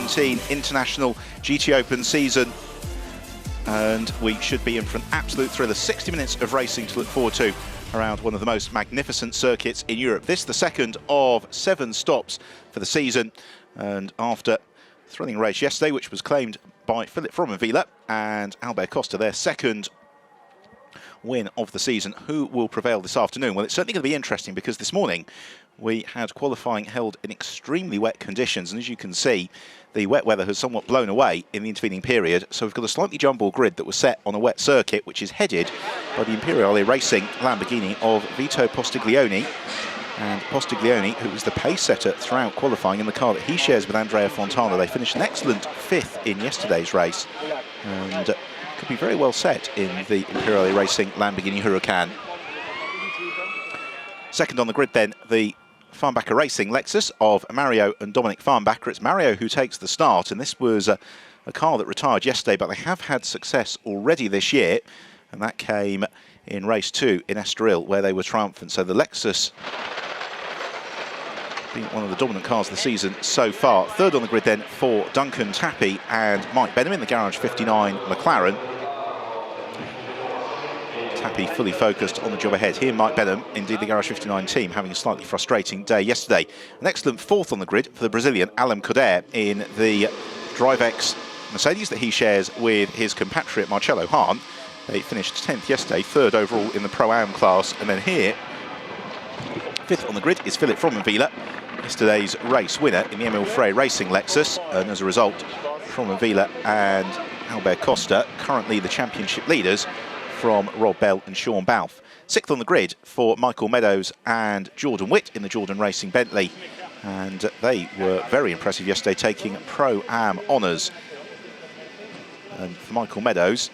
2017 International GTOpen season. And we should be in for an absolute thriller. 60 minutes of racing to look forward to around one of the most magnificent circuits in Europe. This the second of 7 stops for the season. And after a thrilling race yesterday, which was claimed by Philip Fromenvila and Albert Costa, their second win of the season, who will prevail this afternoon? Well, it's certainly going to be interesting because this morning we had qualifying held in extremely wet conditions, and as you can see, the wet weather has somewhat blown away in the intervening period. So we've got a slightly jumbled grid that was set on a wet circuit, which is headed by the Imperiale Racing Lamborghini of Vito Postiglione. And Postiglione, who was the pace setter throughout qualifying in the car that he shares with Andrea Fontana. They finished an excellent 5th in yesterday's race, and could be very well set in the Imperiale Racing Lamborghini Huracan. Second on the grid then, the Farnbacher Racing Lexus of Mario and Dominic Farnbacher. It's Mario who takes the start, and this was a car that retired yesterday, but they have had success already this year, and that came in race 2 in Estoril, where they were triumphant. So the Lexus being one of the dominant cars of the season so far. Third on the grid then for Duncan Tappy and Mike Benham in the Garage 59 McLaren. Tappy fully focused on the job ahead. He and Mike Benham, indeed the Garage 59 team, having a slightly frustrating day yesterday. An excellent 4th on the grid for the Brazilian Alan Coder in the DriveX Mercedes that he shares with his compatriot Marcelo Hahn. They finished 10th yesterday, 3rd overall in the Pro-Am class. And then here, 5th on the grid is Philip Fromenvila, yesterday's race winner in the Emil Frey Racing Lexus. And as a result, Fromenvila and Albert Costa, currently the championship leaders, from Rob Bell and Sean Balfe. 6th on the grid for Michael Meadows and Jordan Witt in the Jordan Racing Bentley. And they were very impressive yesterday, taking Pro-Am honours. And for Michael Meadows,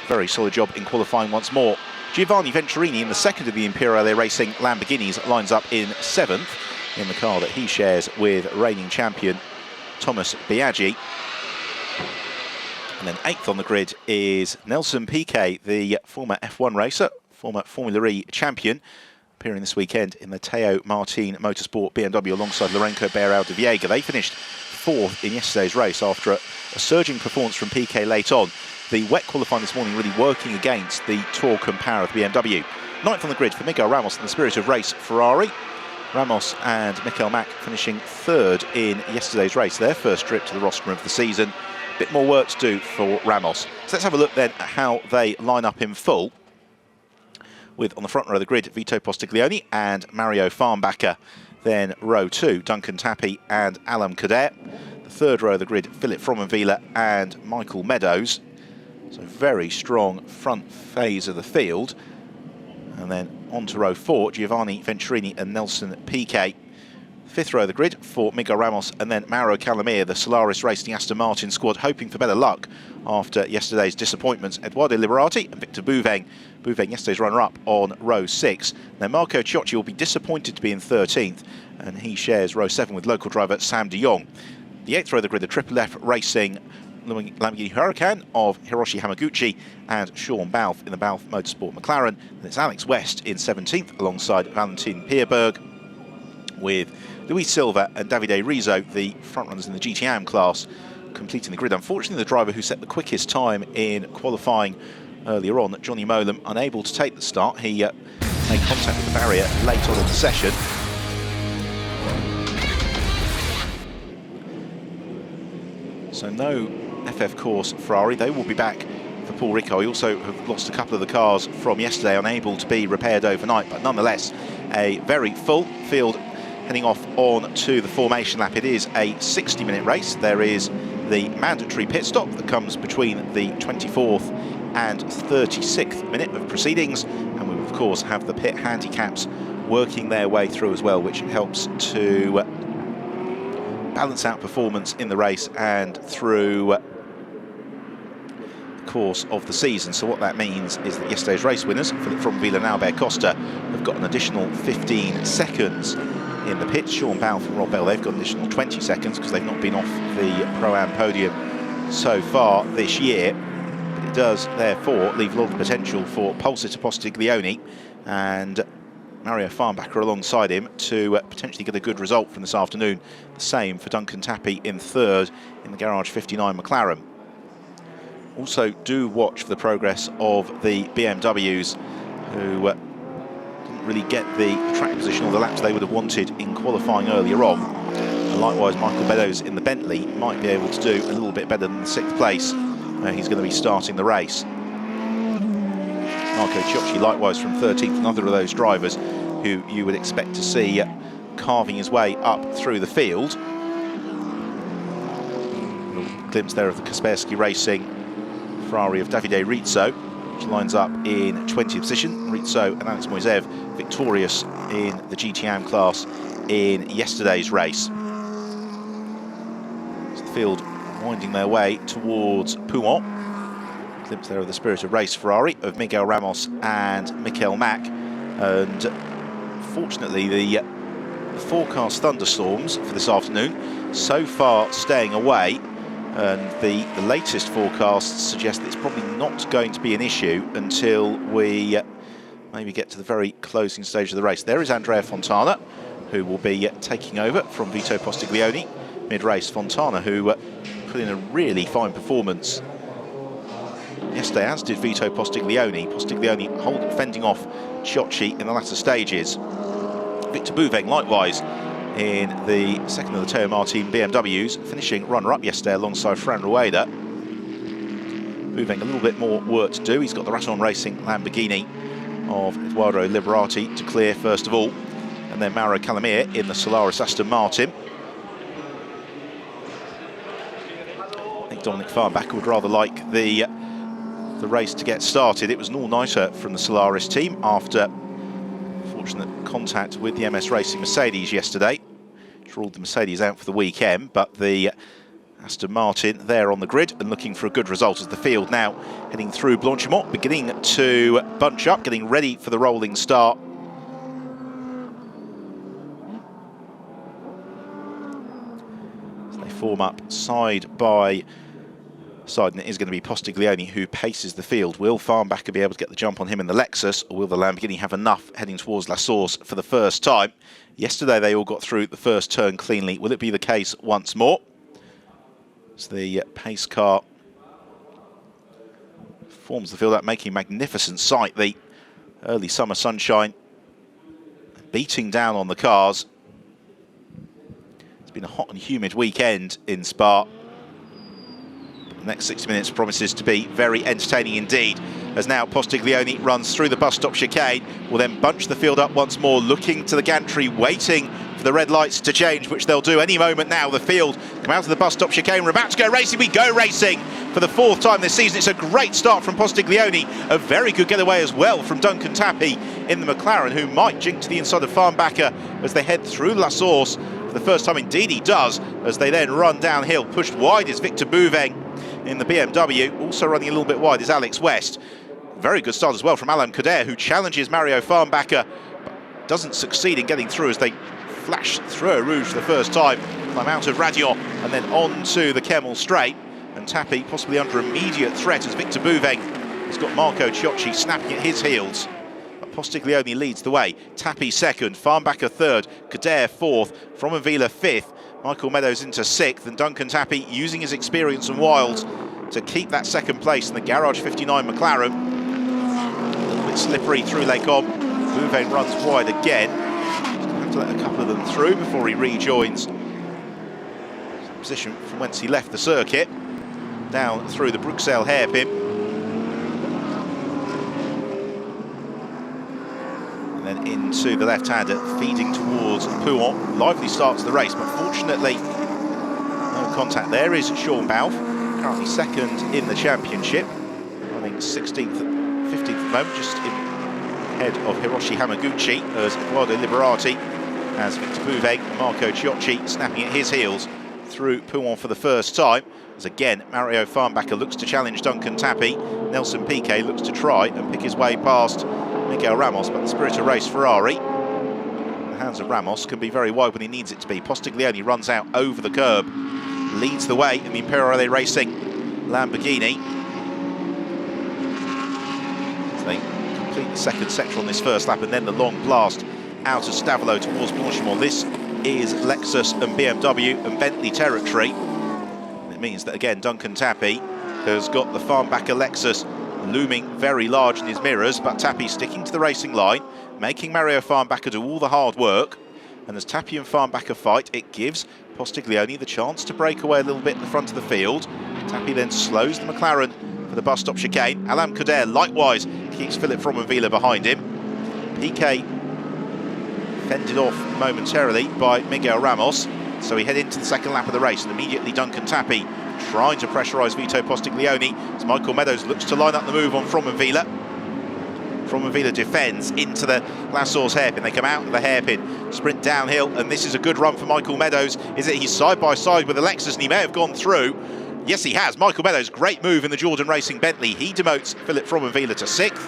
very solid job in qualifying once more. Giovanni Venturini in the second of the Imperiale Racing Lamborghinis lines up in 7th in the car that he shares with reigning champion Thomas Biaggi. And then 8th on the grid is Nelson Piquet, the former F1 racer, former Formula E champion, appearing this weekend in the Teo Martin Motorsport BMW alongside Lourenco Beirao de Viega. They finished 4th in yesterday's race after a surging performance from Piquet late on. The wet qualifying this morning really working against the torque and power of the BMW. 9th on the grid for Miguel Ramos in the Spirit of Race Ferrari. Ramos and Michael Mack finishing 3rd in yesterday's race, their first trip to the rostrum of the season. Bit more work to do for Ramos. So let's have a look then at how they line up in full. With on the front row of the grid, Vito Postiglione and Mario Farnbacher. Then row 2, Duncan Tappy and Alan Coder. The third row of the grid, Philip Fromenvila and Michael Meadows. So very strong front phase of the field. And then on to row 4, Giovanni Venturini and Nelson Piquet. 5th row of the grid for Miguel Ramos and then Mauro Calamir, the Solaris Racing Aston Martin squad, hoping for better luck after yesterday's disappointments. Eduardo Liberati and Victor Bouveng. Bouveng, yesterday's runner-up on row 6. Then Marco Ciocci will be disappointed to be in 13th, and he shares row 7 with local driver Sam de Jong. The 8th row of the grid, the Triple F Racing Lamborghini Huracan of Hiroshi Hamaguchi and Sean Balfe in the Balfe Motorsport McLaren. And it's Alex West in 17th alongside Valentin Pierberg, with Luis Silva and Davide Rizzo, the front-runners in the GTOpen class, completing the grid. Unfortunately, the driver who set the quickest time in qualifying earlier on, Johnny Molam, unable to take the start. He made contact with the barrier late on in the session. So no FF course Ferrari. They will be back for Paul Ricard. He also have lost a couple of the cars from yesterday, unable to be repaired overnight, but nonetheless a very full field heading off on to the formation lap. It is a 60-minute race. There is the mandatory pit stop that comes between the 24th and 36th minute of proceedings, and we will of course have the pit handicaps working their way through as well, which helps to balance out performance in the race and through the course of the season. So what that means is that yesterday's race winners, Philip Fromenvila and Albert Costa, have got an additional 15 seconds in the pits. Sean Balfe and Rob Bell, they've got an additional 20 seconds because they've not been off the Pro-Am podium so far this year. But it does, therefore, leave a lot of potential for Pulsar to Postiglione and Mario Farnbacher alongside him to potentially get a good result from this afternoon. The same for Duncan Tappy in third in the Garage 59 McLaren. Also do watch for the progress of the BMWs, who didn't really get the track position or the laps they would have wanted in qualifying earlier on. And likewise, Michael Meadows in the Bentley might be able to do a little bit better than the 6th place, where he's going to be starting the race. Marco Ciocci likewise from 13th, another of those drivers who you would expect to see carving his way up through the field. A glimpse there of the Kaspersky Racing Ferrari of Davide Rizzo, which lines up in 20th position. Rizzo and Alex Moisev victorious in the GTOpen class in yesterday's race. So the field winding their way towards Pouhon. Glimpse there of the Spirit of Race Ferrari of Miguel Ramos and Mikel Mack. And fortunately, the forecast thunderstorms for this afternoon so far staying away. And the latest forecasts suggest that it's probably not going to be an issue until we maybe get to the very closing stage of the race. There is Andrea Fontana, who will be taking over from Vito Postiglione mid-race. Fontana, who put in a really fine performance yesterday, as did Vito Postiglione. Postiglione fending off Ciocci in the latter stages. Victor Bouveng, likewise, in the second of the Teo Martin BMWs, finishing runner-up yesterday alongside Fran Rueda. Bouveng a little bit more work to do. He's got the Raton Racing Lamborghini of Eduardo Liberati to clear first of all, and then Mauro Calamir in the Solaris Aston Martin. I think Dominic Farnbacher would rather like the race to get started. It was an all-nighter from the Solaris team after fortunate contact with the MS Racing Mercedes yesterday, which ruled the Mercedes out for the weekend, but the Aston Martin there on the grid and looking for a good result as the field now heading through Blanchimont, beginning to bunch up, getting ready for the rolling start. So they form up side by side, and it is going to be Postiglione who paces the field. Will Farnbacher be able to get the jump on him in the Lexus, or will the Lamborghini have enough heading towards La Source for the first time? Yesterday they all got through the first turn cleanly. Will it be the case once more? So the pace car forms the field up, making a magnificent sight. The early summer sunshine beating down on the cars. It's been a hot and humid weekend in Spa. The next 60 minutes promises to be very entertaining indeed, as now Postiglione runs through the bus stop chicane, will then bunch the field up once more, looking to the gantry, waiting for the red lights to change, which they'll do any moment now. The field come out of the bus stop chicane. We're about to go racing. We go racing for the 4th time this season. It's a great start from Postiglione, a very good getaway as well from Duncan Tappy in the McLaren, who might jink to the inside of Farnbacher as they head through La Source for the first time. Indeed he does, as they then run downhill. Pushed wide is Victor Bouveng in the BMW. Also running a little bit wide is Alex West. Very good start as well from Alain Cadet, who challenges Mario Farnbacher, but doesn't succeed in getting through as they flash through a Rouge for the first time, climb out of Radion and then on to the Kemmel Straight. And Tappy possibly under immediate threat as Victor Bouveng has got Marco Ciocci snapping at his heels. But Postiglione leads the way. Tappy second, Farnbacher third, Cadet fourth, Fromenvilla fifth, Michael Meadows into sixth, and Duncan Tappy using his experience and wiles to keep that second place in the Garage 59 McLaren. A little bit slippery through Les Combes. Bouveng runs wide again. He's going to have to let a couple of them through before he rejoins the position from whence he left the circuit, down through the Bruxelles hairpin. And then into the left-hander, feeding towards Pouhon. Lively start to the race, but fortunately no contact. There is Sean Balfe, currently second in the championship, running 16th, 15th at the moment, just ahead of Hiroshi Hamaguchi, as Eduardo Liberati has Victor Bouveng and Marco Ciocci snapping at his heels through Pouhon for the first time. As again, Mario Farnbacher looks to challenge Duncan Tappy. Nelson Piquet looks to try and pick his way past Miguel Ramos, but the Spirit of Race Ferrari, the hands of Ramos, can be very wide when he needs it to be. Postiglione runs out over the curb, leads the way in the Imperiale Racing Lamborghini. So they complete the second sector on this first lap, and then the long blast out of Stavelot towards Blanchimont. This is Lexus and BMW and Bentley territory. And it means that, again, Duncan Tappy has got the Farnbacher Lexus looming very large in his mirrors, but Tappy sticking to the racing line, making Mario Farnbacher do all the hard work. And as Tappy and Farnbacher fight, it gives Postiglione the chance to break away a little bit at the front of the field. Tappy then slows the McLaren for the bus stop chicane. Alain Coder likewise keeps Philippe Fromenville behind him. Piquet fended off momentarily by Miguel Ramos, so he head into the second lap of the race, and immediately Duncan Tappy trying to pressurise Vito Postiglione as Michael Meadows looks to line up the move on Fromenville. Fromenville defends into the Lassour's hairpin. They come out of the hairpin, sprint downhill, and this is a good run for Michael Meadows. Is it he's side by side with the Lexus, and he may have gone through. Yes, he has. Michael Meadows, great move in the Jordan Racing Bentley. He demotes Philippe Fromenville to 6th.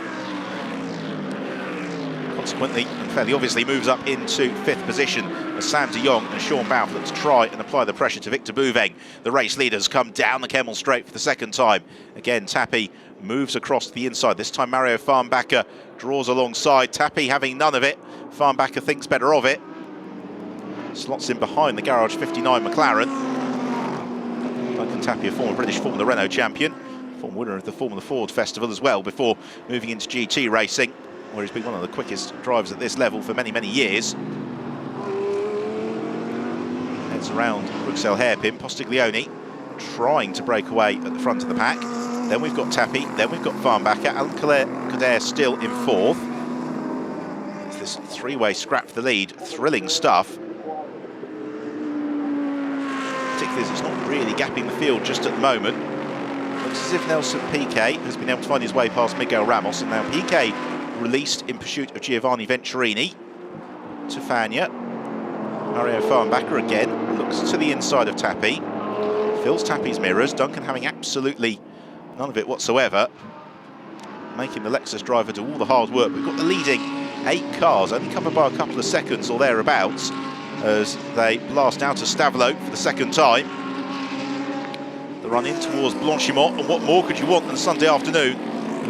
Consequently, and fairly obviously, moves up into 5th position as Sam de Jong and Sean Bouff look to try and apply the pressure to Victor Bouveng. The race leaders come down the Kemmel Straight for the second time. Again, Tappy moves across the inside. This time Mario Farnbacher draws alongside. Tappy having none of it. Farnbacher thinks better of it. Slots in behind the Garage 59 McLaren. Duncan Tappy, a former British Formula Renault champion, former winner of the Formula Ford Festival as well, before moving into GT racing, where he's been one of the quickest drivers at this level for many, many years. Heads around Bruxelles hairpin. Postiglione trying to break away at the front of the pack. Then we've got Tappy, then we've got Farnbacher. Alain Coder still in 4th. It's this three-way scrap for the lead. Thrilling stuff. Particularly as it's not really gapping the field just at the moment. Looks as if Nelson Piquet has been able to find his way past Miguel Ramos, and now Piquet released in pursuit of Giovanni Venturini to Fagna. Mario Farnbacher again looks to the inside of Tappy, fills Tappy's mirrors. Duncan having absolutely none of it whatsoever, making the Lexus driver do all the hard work. We've got the leading 8 cars, only covered by a couple of seconds or thereabouts, as they blast out of Stavelot for the second time. The run in towards Blanchimont, and what more could you want on a Sunday afternoon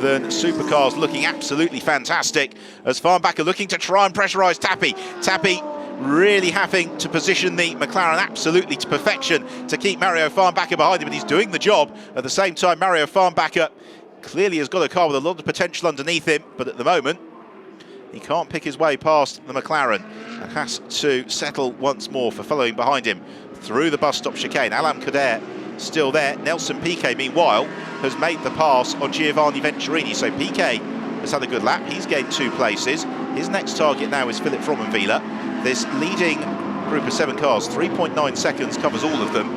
than supercars looking absolutely fantastic, as Farnbacher looking to try and pressurise Tappy. Tappy really having to position the McLaren absolutely to perfection to keep Mario Farnbacher behind him, but he's doing the job. At the same time, Mario Farnbacher clearly has got a car with a lot of potential underneath him, but at the moment he can't pick his way past the McLaren and has to settle once more for following behind him through the bus stop chicane. Alain Coder still there. Nelson Piquet, meanwhile, has made the pass on Giovanni Venturini, so Piquet has had a good lap. He's gained 2 places. His next target now is Philippe Fromenville. This leading group of 7 cars, 3.9 seconds covers all of them,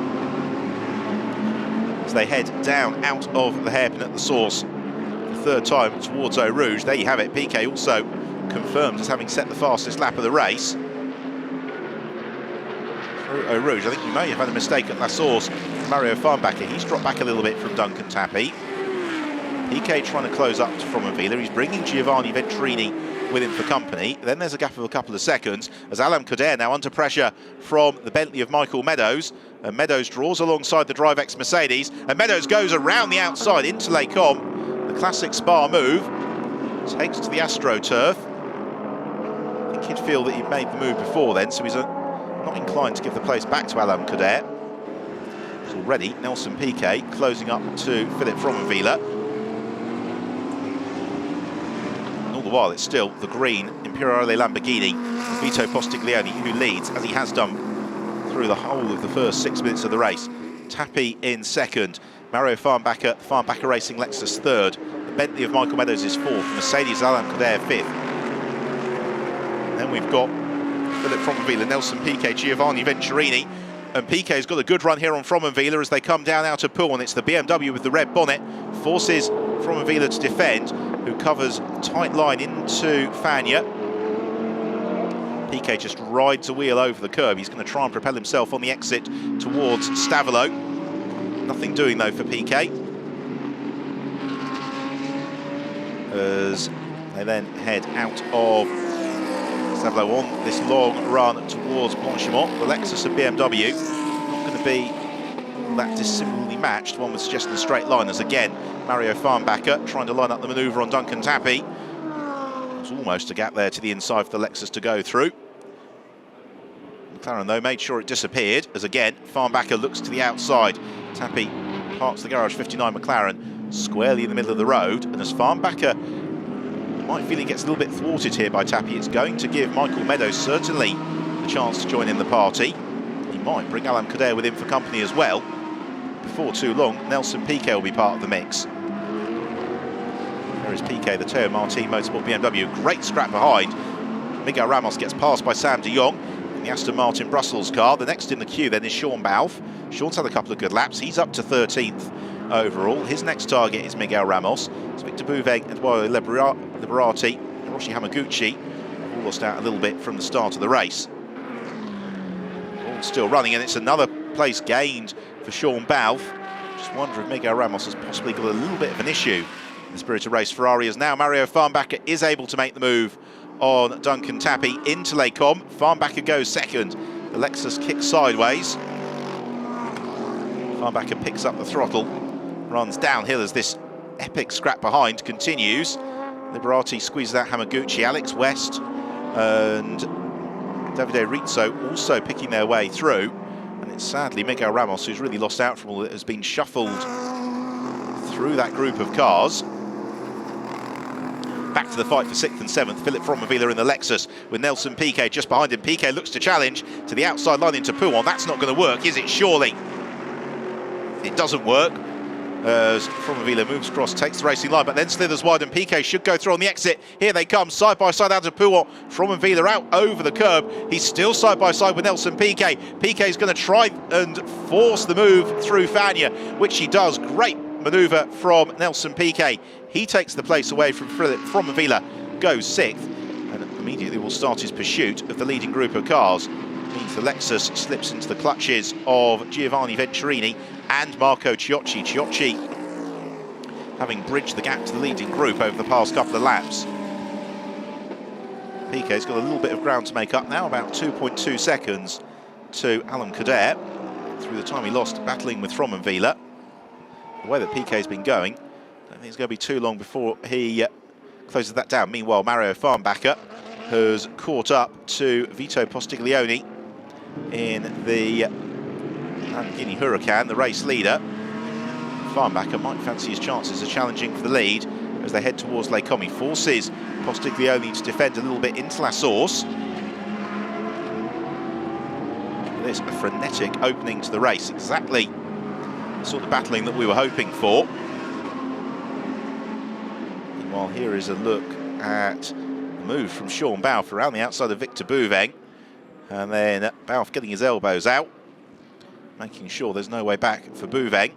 as they head down out of the hairpin at the source the 3rd time towards Eau Rouge. There you have it. Piquet also confirmed as having set the fastest lap of the race through Eau Rouge. I think we may have had a mistake at La Source. Mario Farnbacher, he's dropped back a little bit from Duncan Tappy. Piquet trying to close up to Fromenville. He's bringing Giovanni Venturini with him for company. Then there's a gap of a couple of seconds as Alain Coder now under pressure from the Bentley of Michael Meadows. And Meadows draws alongside the DriveX Mercedes, and Meadows goes around the outside into Les Combes. The classic Spa move, takes to the AstroTurf. I think he'd feel that he'd made the move before then, so he's not inclined to give the place back to Alain Coder. It's already Nelson Piquet closing up to Philippe Fromenville. The while it's still the green Imperiale Lamborghini, Vito Postiglione, who leads, as he has done through the whole of the first 6 minutes of the race. Tappy in 2nd, Mario Farnbacher, Farnbacher Racing Lexus 3rd, the Bentley of Michael Meadows is 4th, Mercedes Alain Coder 5th. Then we've got Philippe Fromenville, Nelson Piquet, Giovanni Venturini, and Piquet's got a good run here on Fromenville as they come down out of Poole, and it's the BMW with the red bonnet, forces Fromenville to defend, who covers tight line into Fagna. Piquet just rides a wheel over the curb. He's going to try and propel himself on the exit towards Stavelot. Nothing doing though for Piquet, as they then head out of Stavelot on this long run towards Blanchimont. The Lexus and BMW not going to be that dissimilarly matched. One would suggest in the straight line, as again Mario Farnbacher trying to line up the manoeuvre on Duncan Tappy. was almost a gap there to the inside for the Lexus to go through. McLaren, though, made sure it disappeared, as again, Farnbacker looks to the outside. Tappy parks the garage 59 McLaren squarely in the middle of the road, and as Farnbacker might feel he gets a little bit thwarted here by Tappy, it's going to give Michael Meadows certainly the chance to join in the party. He might bring Alan Kader with him for company as well. Before too long, Nelson Piquet will be part of the mix. There is Piquet, the Teo Martin Motorsport BMW. Great scrap behind. Miguel Ramos gets passed by Sam de Jong in the Aston Martin Brussels car. The next in the queue then is Sean Balfe. Sean's had a couple of good laps. He's up to 13th overall. His next target is Miguel Ramos. It's Victor Bouveng, Eduardo Liberati, and Hiroshi Hamaguchi have all lost out a little bit from the start of the race. All still running, and it's another place gained for Sean Balfe. Just wonder if Miguel Ramos has possibly got a little bit of an issue in the Spirit of Race Ferrari, as now Mario Farnbacker is able to make the move on Duncan Tappy into Les Combes. Farnbacker goes second. The Lexus kicks sideways. Farnbacker picks up the throttle, runs downhill as this epic scrap behind continues. Liberati squeezes out Hamaguchi. Alex West and Davide Rizzo also picking their way through. And it's sadly Miguel Ramos who's really lost out from all that, has been shuffled through that group of cars. Back to the fight for 6th and 7th. Philip Fromavila in the Lexus with Nelson Piquet just behind him. Piquet looks to challenge to the outside line into Pouon. That's not going to work, is it? Surely. It doesn't work. As Fromavila moves across, takes the racing line, but then slithers wide, and Piquet should go through on the exit. Here they come, side by side out of Pouon. Fromavila out over the curb. He's still side by side with Nelson Piquet. Piquet's going to try and force the move through Fagna, which he does. Great manoeuvre from Nelson Piquet. He takes the place away from Philip Fromavila, goes 6th, and immediately will start his pursuit of the leading group of cars. Means the Lexus slips into the clutches of Giovanni Venturini and Marco Ciocci. Ciocci having bridged the gap to the leading group over the past couple of laps. Piquet's got a little bit of ground to make up now, about 2.2 seconds to Alan Kader through the time he lost battling with Fromavila. The way that Piquet's been going, I don't think it's going to be too long before he closes that down. Meanwhile, Mario Farnbacker has caught up to Vito Postiglione in the Lamborghini Huracan, the race leader. Farnbacker might fancy his chances of challenging for the lead as they head towards Les Combes. He forces Postiglione to defend a little bit into La Source. There's a frenetic opening to the race, exactly the sort of battling that we were hoping for. Meanwhile, here is a look at the move from Sean Balfe around the outside of Victor Bouveng. And then Balfe getting his elbows out, making sure there's no way back for Bouveng.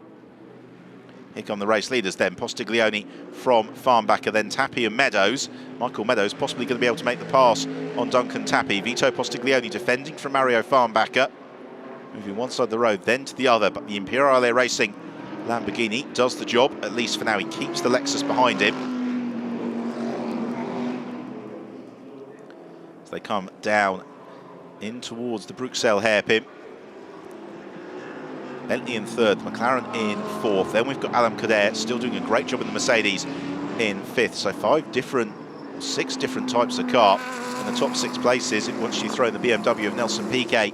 Here come the race leaders then. Postiglione from Farnbacker, then Tappy and Meadows. Michael Meadows possibly going to be able to make the pass on Duncan Tappy. Vito Postiglione defending from Mario Farnbacker. Moving one side of the road, then to the other. But the Imperiale Racing Lamborghini does the job, at least for now. He keeps the Lexus behind him. As they come down in towards the Bruxelles hairpin. Bentley in 3rd, McLaren in 4th. Then we've got Alan Kader still doing a great job in the Mercedes in 5th. So 6 different types of car in the top 6 places once you throw in the BMW of Nelson Piquet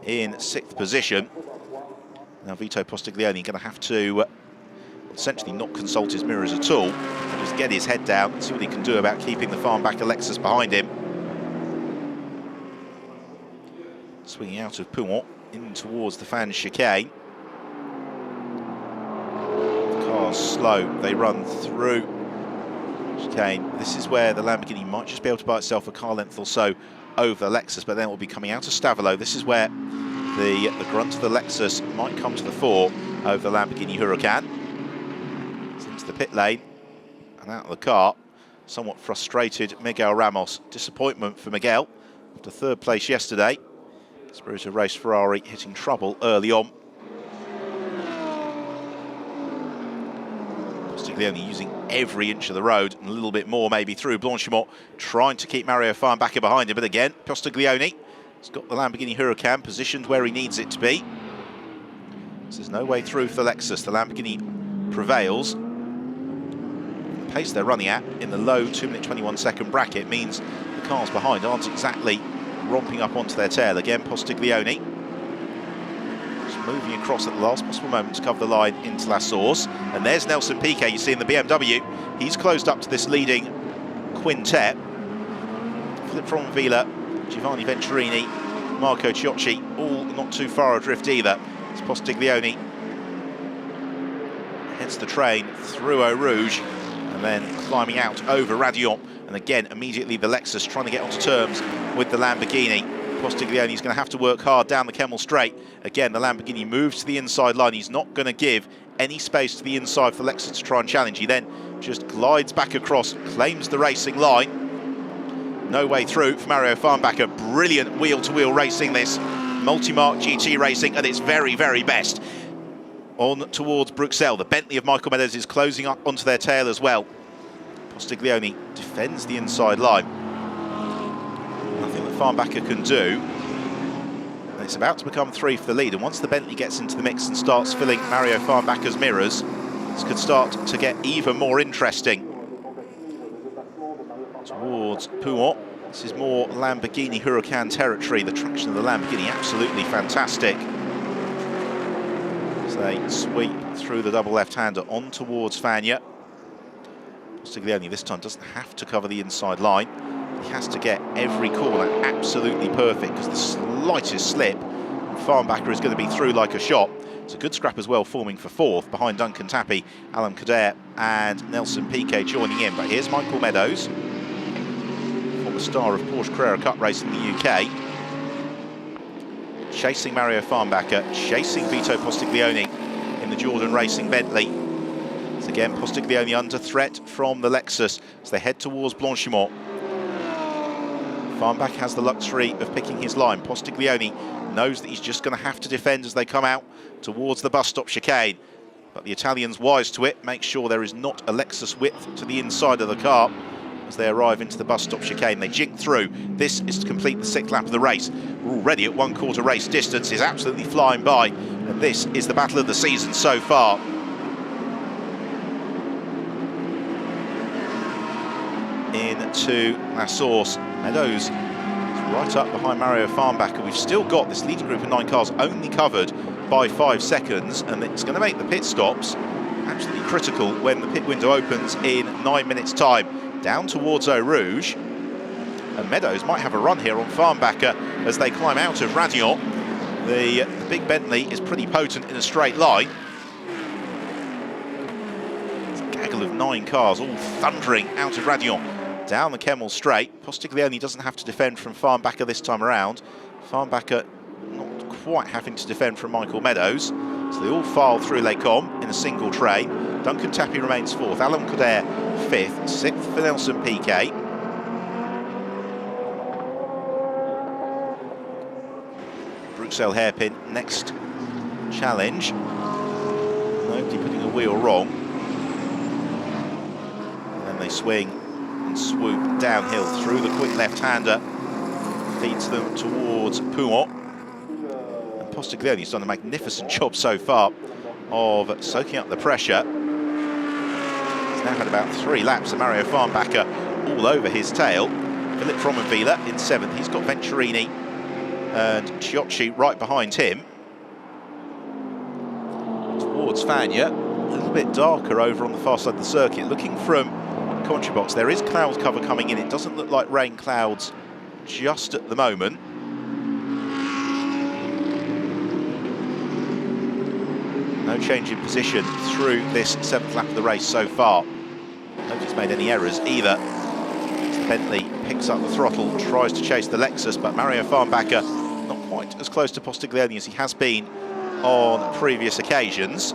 in 6th position. Now Vito Postiglione going to have to essentially not consult his mirrors at all and just get his head down and see what he can do about keeping the Farnbacker Lexus behind him. Swinging out of Pouon in towards the fan chicane. The car's slow, they run through chicane. This is where the Lamborghini might just be able to buy itself a car length or so over the Lexus, but then it will be coming out of Stavelot. This is where the grunt of the Lexus might come to the fore over the Lamborghini Huracan. It's into the pit lane and out of the car. Somewhat frustrated Miguel Ramos. Disappointment for Miguel after 3rd place yesterday. Spirit of Race Ferrari hitting trouble early on. Postiglione using every inch of the road and a little bit more maybe through Blanchimont, trying to keep Mario Farnbacker behind him. But again, Postiglione has got the Lamborghini Huracan positioned where he needs it to be. So there's no way through for the Lexus. The Lamborghini prevails. pace they're running at in the low 2-minute 21-second bracket means the cars behind aren't exactly romping up onto their tail. Again, Postiglione just moving across at the last possible moment to cover the line into La Source. And there's Nelson Piquet, you see in the BMW. He's closed up to this leading quintet. Philip Fromenvilla, Giovanni Venturini, Marco Ciocci, all not too far adrift either. It's Postiglione heads the train through Eau Rouge and then climbing out over Raidillon. And again, immediately the Lexus trying to get onto terms with the Lamborghini. Postiglione's going to have to work hard down the Kemmel Straight. Again, the Lamborghini moves to the inside line. He's not going to give any space to the inside for Lexus to try and challenge. He then just glides back across, claims the racing line. No way through for Mario Farnbacher. Brilliant wheel-to-wheel racing, this multi-mark GT racing at its very, very best. On towards Bruxelles, the Bentley of Michael Meadows is closing up onto their tail as well. Postiglione defends the inside line. Nothing that Farnbacher can do. And it's about to become 3 for the lead. And once the Bentley gets into the mix and starts filling Mario Farnbacher's mirrors, this could start to get even more interesting. Towards Pouhon. This is more Lamborghini Huracan territory. The traction of the Lamborghini absolutely fantastic. As they sweep through the double left-hander on towards Fagna. Postiglione this time doesn't have to cover the inside line. He has to get every corner absolutely perfect because the slightest slip, Farnbacher is going to be through like a shot. It's a good scrap as well, forming for 4th behind Duncan Tappy, Alan Kader and Nelson Piquet joining in. But here's Michael Meadows, former star of Porsche Carrera Cup race in the UK. Chasing Mario Farnbacher, chasing Vito Postiglione in the Jordan Racing Bentley. So again, Postiglione under threat from the Lexus as they head towards Blanchimont. Farnbacher has the luxury of picking his line. Postiglione knows that he's just going to have to defend as they come out towards the bus stop chicane. But the Italian's wise to it, make sure there is not a Lexus width to the inside of the car as they arrive into the bus stop chicane. They jink through. This is to complete the 6th lap of the race. We're already at 1/4 race distance. Is absolutely flying by. And this is the battle of the season so far. Into La Source. Meadows is right up behind Mario Farnbacher. We've still got this leading group of 9 cars only covered by 5 seconds, and it's going to make the pit stops absolutely critical when the pit window opens in 9 minutes' time. Down towards Eau Rouge, and Meadows might have a run here on Farnbacher as they climb out of Raidillon. The big Bentley is pretty potent in a straight line. It's a gaggle of 9 cars all thundering out of Raidillon. Down the Kemmel Straight. Postiglione doesn't have to defend from Farnbacher this time around. Farnbacher not quite having to defend from Michael Meadows. So they all file through Les Combes in a single train. Duncan Tappy remains 4th, Alan Kader 5th, 6th for Nelson Piquet. Bruxelles hairpin, next challenge. Nobody putting a wheel wrong. And then they swing and swoop downhill through the quick left-hander. Feeds them towards Pouhon. And Postiglione's done a magnificent job so far of soaking up the pressure. He's now had about 3 laps of Mario Farnbacher all over his tail. Philip Fromenvilla in 7th. He's got Venturini and Ciocci right behind him. Towards Fagna, a little bit darker over on the far side of the circuit. Looking from commentary box, there is cloud cover coming in. It doesn't look like rain clouds just at the moment. No change in position through this 7th lap of the race so far. Nobody's made any errors either. Bentley picks up the throttle, tries to chase the Lexus, but Mario Farnbacher not quite as close to Postiglione as he has been on previous occasions.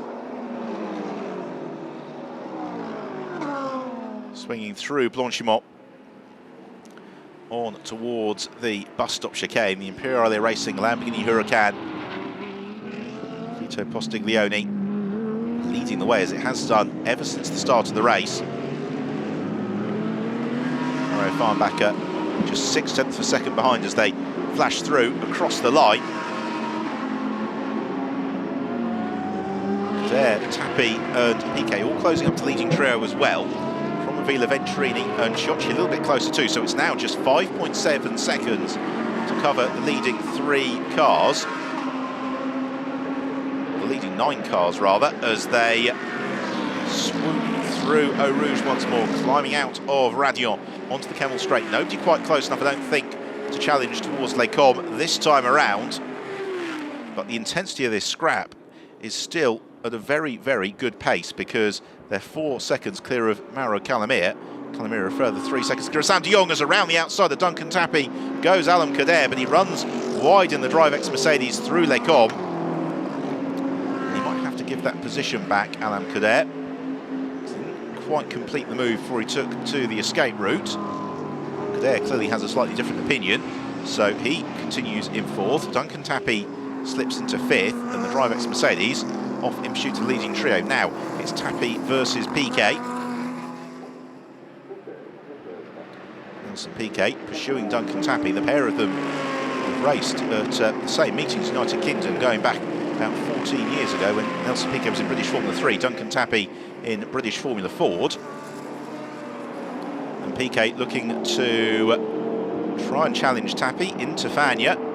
Swinging through Blanchimont on towards the bus stop chicane, the Imperiale Racing Lamborghini Huracan. Vito Postiglione leading the way as it has done ever since the start of the race. Mario Farnbacher just 6/10 of a second behind as they flash through across the line. There, Tappy and Piquet all closing up to leading trio as well. Vila, Venturini and Ciocci a little bit closer too, so it's now just 5.7 seconds to cover the leading 3 cars. The leading 9 cars, rather, as they swoop through Eau Rouge once more, climbing out of Radion onto the Kemmel Straight. Nobody quite close enough, I don't think, to challenge towards Les Combes this time around. But the intensity of this scrap is still at a very, very good pace, because they're 4 seconds clear of Mauro Calamir. Calamir a further 3 seconds clear of Sam de Jong, as around the outside of Duncan Tappy goes Alam Kader, but he runs wide in the DriveX Mercedes through Les Combes. He might have to give that position back, Alam Kader. Didn't quite complete the move before he took to the escape route. Kader clearly has a slightly different opinion, so he continues in 4th. Duncan Tappy slips into 5th, and the DriveX Mercedes off in pursuit of the leading trio. Now it's Tappy versus Piquet. Nelson Piquet pursuing Duncan Tappy. The pair of them have raced at the same meetings, United Kingdom, going back about 14 years ago when Nelson Piquet was in British Formula 3, Duncan Tappy in British Formula Ford. And Piquet looking to try and challenge Tappy into Fagnes.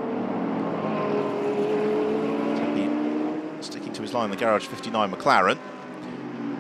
Sticking to his line in the Garage 59 McLaren.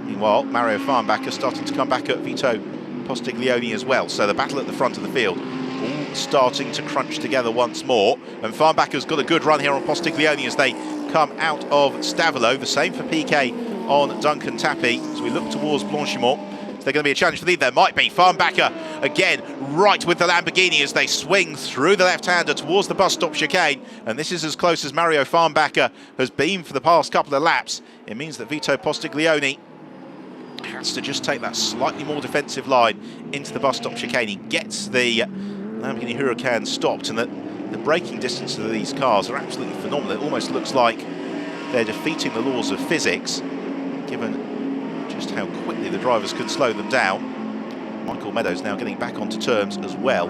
Meanwhile, Mario Farnbacher starting to come back at Vito Postiglione as well. So the battle at the front of the field all starting to crunch together once more. And Farnbacher's got a good run here on Postiglione as they come out of Stavelot. The same for Piquet on Duncan Tappy. As we look towards Blanchimont, is there going to be a challenge for lead? There might be. Farnbacher again right with the Lamborghini as they swing through the left-hander towards the bus stop chicane, and this is as close as Mario Farnbacher has been for the past couple of laps. It means that Vito Postiglione has to just take that slightly more defensive line into the bus stop chicane. He gets the Lamborghini Huracan stopped, and the braking distance of these cars are absolutely phenomenal. It almost looks like they're defeating the laws of physics, given just how quickly the drivers can slow them down. Michael Meadows now getting back onto terms as well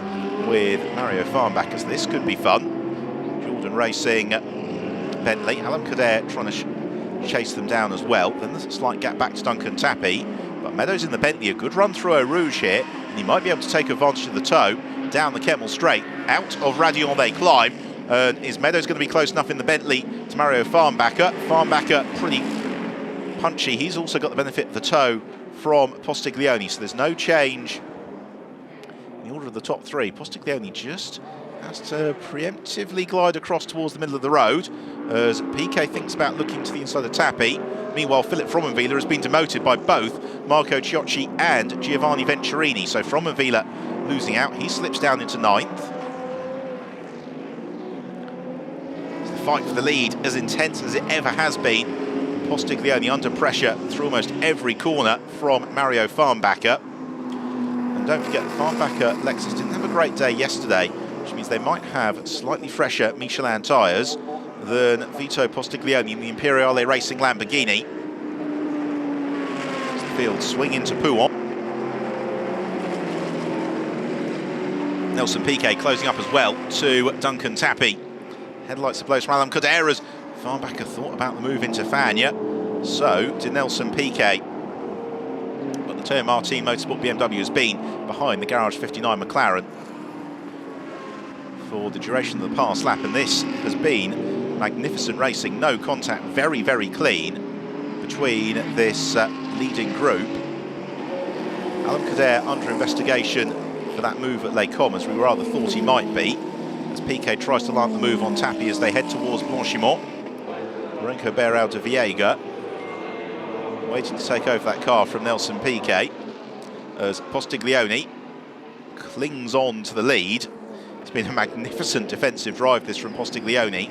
with Mario Farnbacher, so this could be fun. Jordan Racing, Bentley, Alam Kader trying to chase them down as well. Then there's a slight gap back to Duncan Tappy, but Meadows in the Bentley, a good run through Eau Rouge here, and he might be able to take advantage of the tow down the Kemmel Straight. Out of Radion they climb, and is Meadows going to be close enough in the Bentley to Mario Farnbacher? Farnbacher pretty punchy. He's also got the benefit of the tow from Postiglione, so there's no change in the order of the top 3. Postiglione just has to preemptively glide across towards the middle of the road as Piquet thinks about looking to the inside of Tappy. Meanwhile, Philip Fromenvilla has been demoted by both Marco Ciocci and Giovanni Venturini, so Fromenvilla losing out. He slips down into 9th. So the fight for the lead as intense as it ever has been. Postiglione under pressure through almost every corner from Mario Farnbacher. And don't forget, the Farnbacher Lexus didn't have a great day yesterday, which means they might have slightly fresher Michelin tyres than Vito Postiglione in the Imperiale Racing Lamborghini. As the field swing into Pouhon. Nelson Piquet closing up as well to Duncan Tappy. Headlights ablaze from Alam Kader as Farnbacher thought about the move into Fagnes. So did Nelson Piquet. But the Teo Martin Motorsport BMW has been behind the Garage 59 McLaren for the duration of the past lap, and this has been magnificent racing. No contact, very, very clean between this leading group. Alam Kader under investigation for that move at Les Combes, as we rather thought he might be, as Piquet tries to line the move on Tappy as they head towards Blanchimont. Renko Beirao de Viega waiting to take over that car from Nelson Piquet as Postiglione clings on to the lead. It's been a magnificent defensive drive, this, from Postiglione.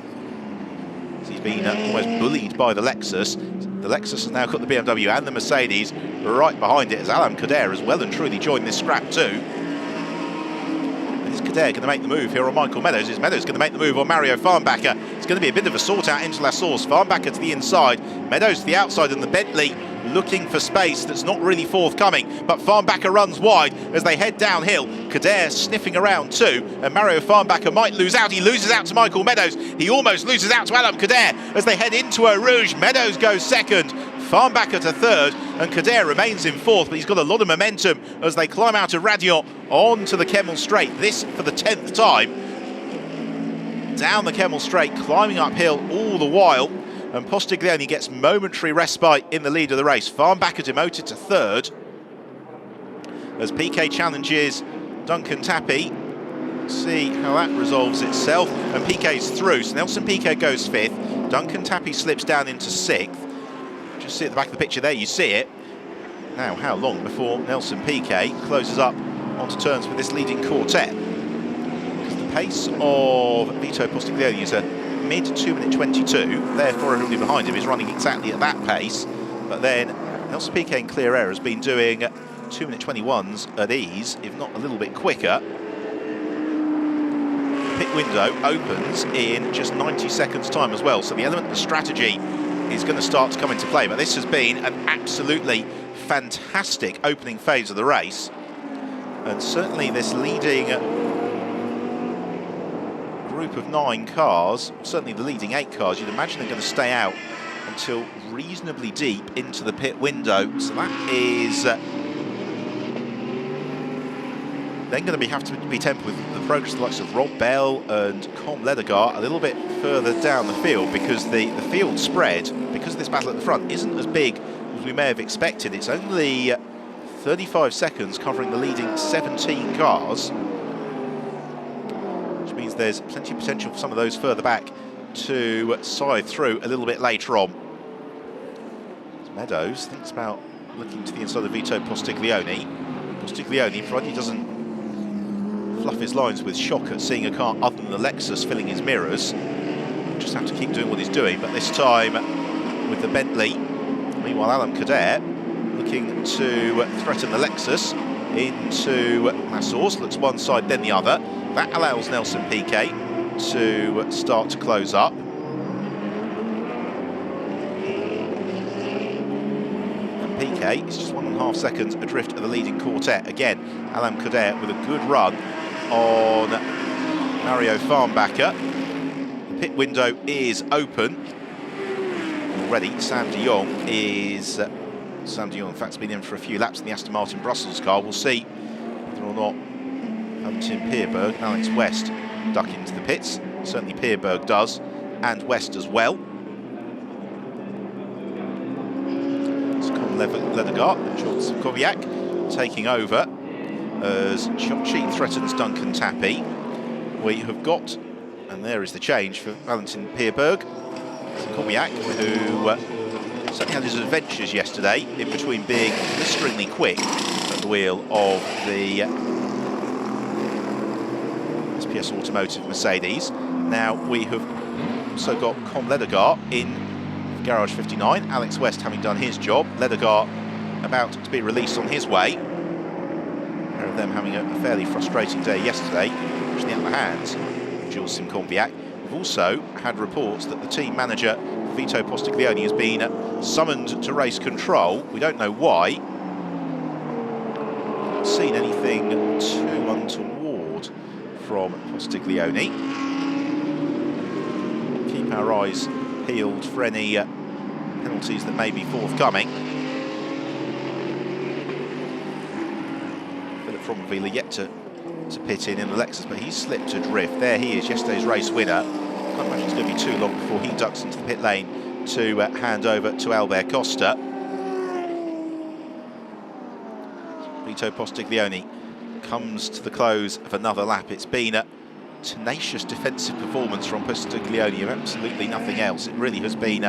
He's been almost bullied by the Lexus. The Lexus has now got the BMW and the Mercedes right behind it, as Alam Kader has well and truly joined this scrap too. Is Kader going to make the move here on Michael Meadows? Is Meadows going to make the move on Mario Farnbacher? It's going to be a bit of a sort out into La Source. Farnbacher to the inside, Meadows to the outside, and the Bentley looking for space that's not really forthcoming, but Farnbacher runs wide as they head downhill. Kader sniffing around too, and Mario Farnbacher might lose out. He loses out to Michael Meadows. He almost loses out to Alam Kader as they head into Eau Rouge. Meadows goes second. Farnbacker to third, and Kader remains in fourth, but he's got a lot of momentum as they climb out of Radion onto the Kemmel Straight. This for the 10th time. Down the Kemmel Straight, climbing uphill all the while, and Postiglione gets momentary respite in the lead of the race. Farnbacker demoted to third as PK challenges Duncan Tappy. See how that resolves itself, and PK's through, so Nelson PK goes fifth. Duncan Tappy slips down into sixth. Just see at the back of the picture there, you see it. Now, how long before Nelson PK closes up onto terms with this leading quartet? Because the pace of Vito Postiglione is a mid 2:22, therefore everybody behind him is running exactly at that pace. But then Nelson PK in clear air has been doing 2:21s at ease, if not a little bit quicker. Pit window opens in just 90 seconds time as well, so the element of strategy is going to start to come into play. But this has been an absolutely fantastic opening phase of the race, and certainly this leading group of 9 cars, certainly the leading 8 cars, you'd imagine they're going to stay out until reasonably deep into the pit window, so that is then going to have to be tempered with the progress of the likes of Rob Bell and Com Ledegaard a little bit further down the field, because the field spread, because of this battle at the front, isn't as big as we may have expected. It's only 35 seconds covering the leading 17 cars, which means there's plenty of potential for some of those further back to scythe through a little bit later on. Meadows thinks about looking to the inside of Vito Postiglione. Postiglione, provided he doesn't fluff his lines with shock at seeing a car other than the Lexus filling his mirrors, he'll just have to keep doing what he's doing. But this time with the Bentley. Meanwhile, Alan Kader looking to threaten the Lexus into Massours, looks one side then the other. That allows Nelson PK to start to close up. PK is just 1.5 seconds adrift of the leading quartet. Again, Alan Kader with a good run on Mario Farnbacker. The pit window is open already. Sam de Jong, in fact, has been in for a few laps in the Aston Martin Brussels car. We'll see whether or not Tim Peerberg and Alex West duck into the pits. Certainly Peerberg does, and West as well. Ledegaard and Jules Kowiak taking over as Chokchi threatens Duncan Tappy. We have got, and there is the change for Valentin Peerberg, Kowiak, who certainly had his adventures yesterday in between being blisteringly quick at the wheel of the SPS Automotive Mercedes. Now we have also got Com Ledegaard in Garage 59, Alex West having done his job, Ledegaard about to be released on his way. A pair of them having a fairly frustrating day yesterday, pushing out the hands of Jules Simconviac. We've also had reports that the team manager, Vito Postiglione, has been summoned to race control. We don't know why. Haven't seen anything too untoward from Postiglione. Keep our eyes peeled for any penalties that may be forthcoming. Philip Fromavila yet to pit in the Lexus, but he's slipped adrift. There he is, yesterday's race winner. Can't imagine it's going to be too long before he ducks into the pit lane to hand over to Albert Costa. Vito Postiglione comes to the close of another lap. It's been a tenacious defensive performance from Postiglione of absolutely nothing else. It really has been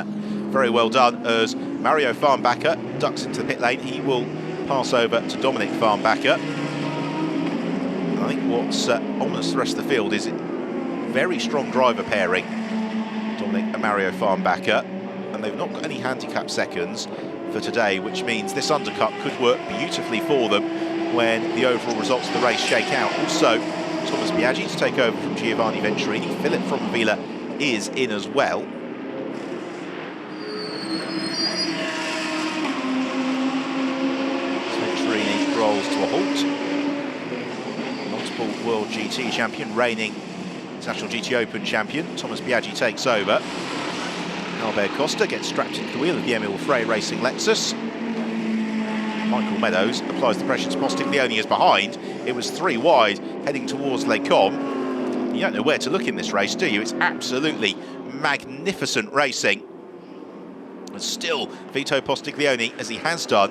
very well done as Mario Farnbacker ducks into the pit lane. He will pass over to Dominic Farnbacker. I think what's ominous for the rest of the field is very strong driver pairing, Dominic and Mario Farnbacker, and they've not got any handicap seconds for today, which means this undercut could work beautifully for them when the overall results of the race shake out. Also, Thomas Biaggi to take over from Giovanni Venturini. Philip Fromavila is in as well. Venturini rolls to a halt. Multiple World GT champion, reigning International GTOpen champion, Thomas Biaggi takes over. Albert Costa gets strapped into the wheel of the Emil Frey Racing Lexus. Michael Meadows applies the pressure to Postiglione is behind. It was 3 wide, heading towards Les Combes. You don't know where to look in this race, do you? It's absolutely magnificent racing. And still, Vito Postiglione, as he has done,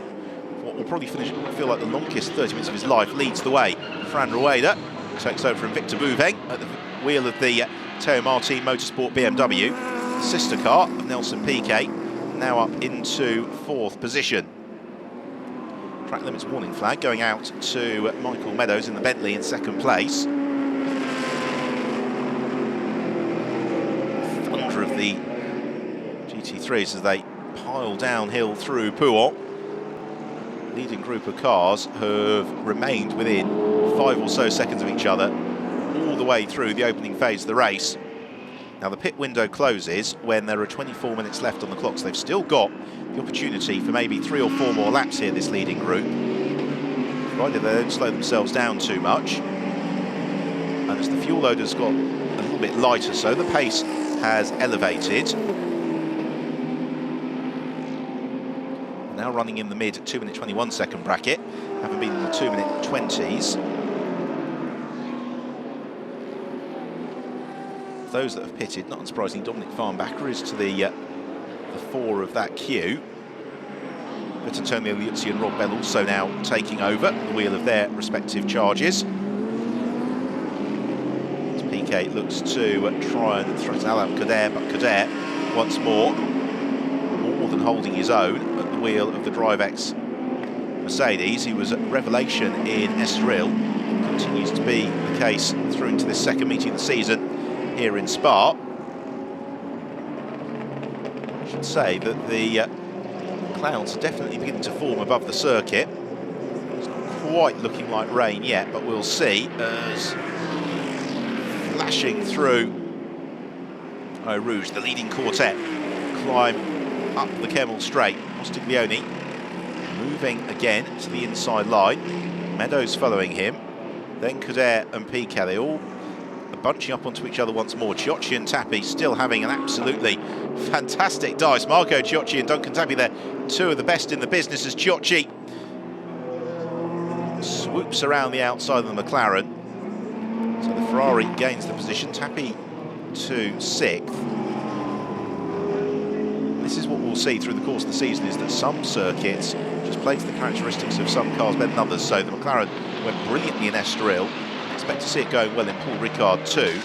what will probably feel like the longest 30 minutes of his life, leads the way. Fran Rueda takes over from Victor Bouveng at the wheel of the Théo Martin Motorsport BMW. The sister car of Nelson Piquet, now up into 4th position. Track limits warning flag going out to Michael Meadows in the Bentley in 2nd place. Thunder of the GT3s as they pile downhill through Pouhon. Leading group of cars have remained within 5 or so seconds of each other all the way through the opening phase of the race. Now the pit window closes when there are 24 minutes left on the clock, so they've still got the opportunity for maybe 3 or 4 more laps here, this leading group, provided they don't slow themselves down too much. And as the fuel load has got a little bit lighter, so the pace has elevated. Now running in the mid 2-minute 21 second bracket, having been in the 2-minute 20s. Those that have pitted, not unsurprisingly, Dominic Farnbacher is to the 4 of that queue. But Antonio Liuzzi and Rob Bell also now taking over the wheel of their respective charges. As Piquet looks to try and threaten Alain Cadet, but Cadet once more than holding his own at the wheel of the DriveX Mercedes. He was a revelation in Estoril, continues to be the case through into this 2nd meeting of the season here in Spa. I should say that the clouds are definitely beginning to form above the circuit. It's not quite looking like rain yet, but we'll see as flashing through Eau Rouge, the leading quartet climb up the Kemmel Straight. Postiglione moving again to the inside line. Meadows following him. Then Cadet and Piquet, they all are bunching up onto each other once more. Ciocci and Tappi still having an absolutely fantastic dice. Marco Ciocci and Duncan Tappi, they're 2 of the best in the business as Ciocci swoops around the outside of the McLaren. So the Ferrari gains the position. Tappi to 6th. This is what we'll see through the course of the season, is that some circuits just play to the characteristics of some cars better than others. So the McLaren went brilliantly in Estoril. Expect to see it going well in Paul Ricard too,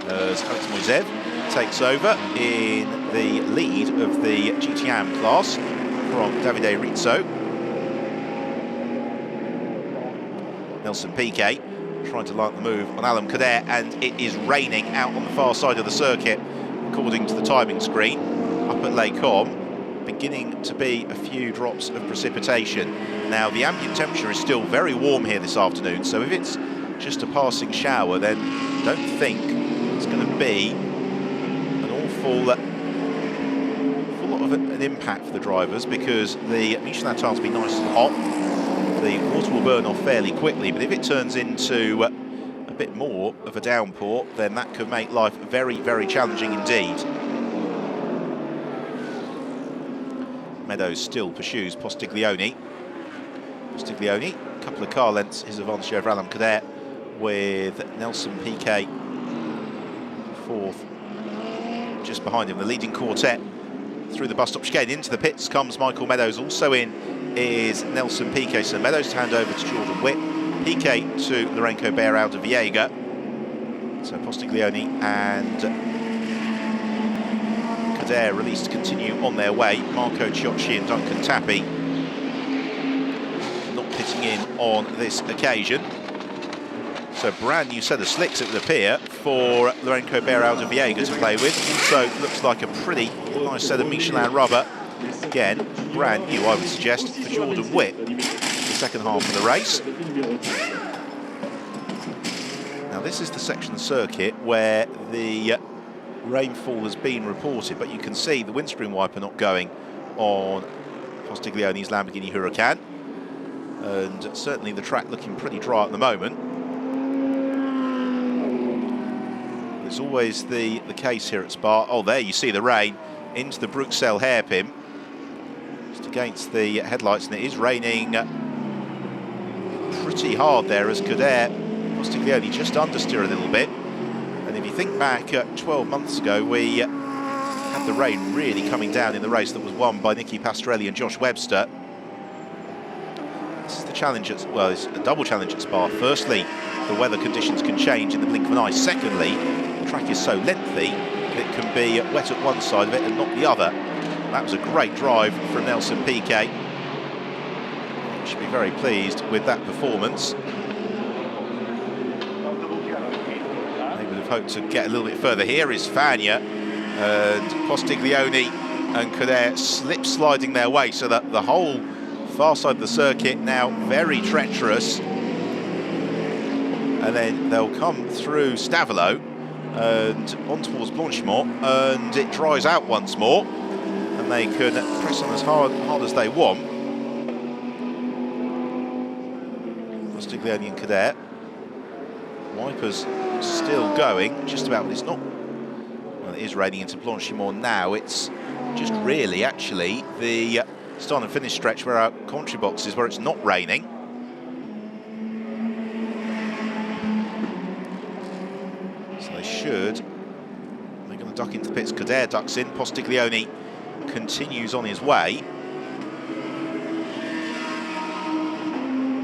as Alex Moisev takes over in the lead of the GTOpen class from Davide Rizzo. Nelson Piquet trying to light the move on Alain Cadet, and it is raining out on the far side of the circuit according to the timing screen. Up at Les Combes, beginning to be a few drops of precipitation. Now the ambient temperature is still very warm here this afternoon, so if it's just a passing shower, then don't think it's going to be an awful lot of an impact for the drivers, because the Michelin tile's been nice and hot. The water will burn off fairly quickly, but if it turns into a bit more of a downpour, then that could make life very, very challenging indeed. Meadows still pursues Postiglione. Postiglione, a couple of car lengths his advantage over Alain Cadet, with Nelson Piquet 4th just behind him. The leading quartet through the bus stop chicane into the pits comes Michael Meadows. Also in is Nelson Piquet. So Meadows to hand over to Jordan Witt, Piquet to Lorenzo Beirao de Viega. So Postiglione and Cadet released to continue on their way. Marco Ciocci and Duncan Tappi not pitting in on this occasion. So brand new set of slicks, it would appear, for Lorenzo Beirao de Viega to play with. Also looks like a pretty nice set of Michelin rubber. Again, brand new, I would suggest, for Jordan Witt, the 2nd half of the race. Now this is the section of the circuit where the rainfall has been reported, but you can see the windscreen wiper not going on Postiglione's Lamborghini Huracan, and certainly the track looking pretty dry at the moment. It's always the case here at Spa. Oh, there you see the rain into the Bruxelles hairpin. Just against the headlights, and it is raining pretty hard there as Cadet Postiglione just understeer a little bit. And if you think back 12 months ago, we had the rain really coming down in the race that was won by Nicky Pastorelli and Josh Webster. This is the challenge at, well, it's a double challenge at Spa. Firstly, the weather conditions can change in the blink of an eye. Secondly, the track is so lengthy that it can be wet at one side of it and not the other. That was a great drive from Nelson Piquet. He should be very pleased with that performance. They would have hoped to get a little bit further. Here is Fagna and Postiglione and Cadet slip sliding their way, so that the whole far side of the circuit now very treacherous. And then they'll come through Stavelot and on towards Blanchimont, and it dries out once more, and they can press on as hard as they want. Postiglione and Cadet. Wipers still going, just about, but it's not. Well, it is raining into Blanchimont now. It's just really, actually, the start and finish stretch where our commentary box is, where it's not raining. So they should. They're going to duck into the pits. Cadet ducks in. Postiglione continues on his way.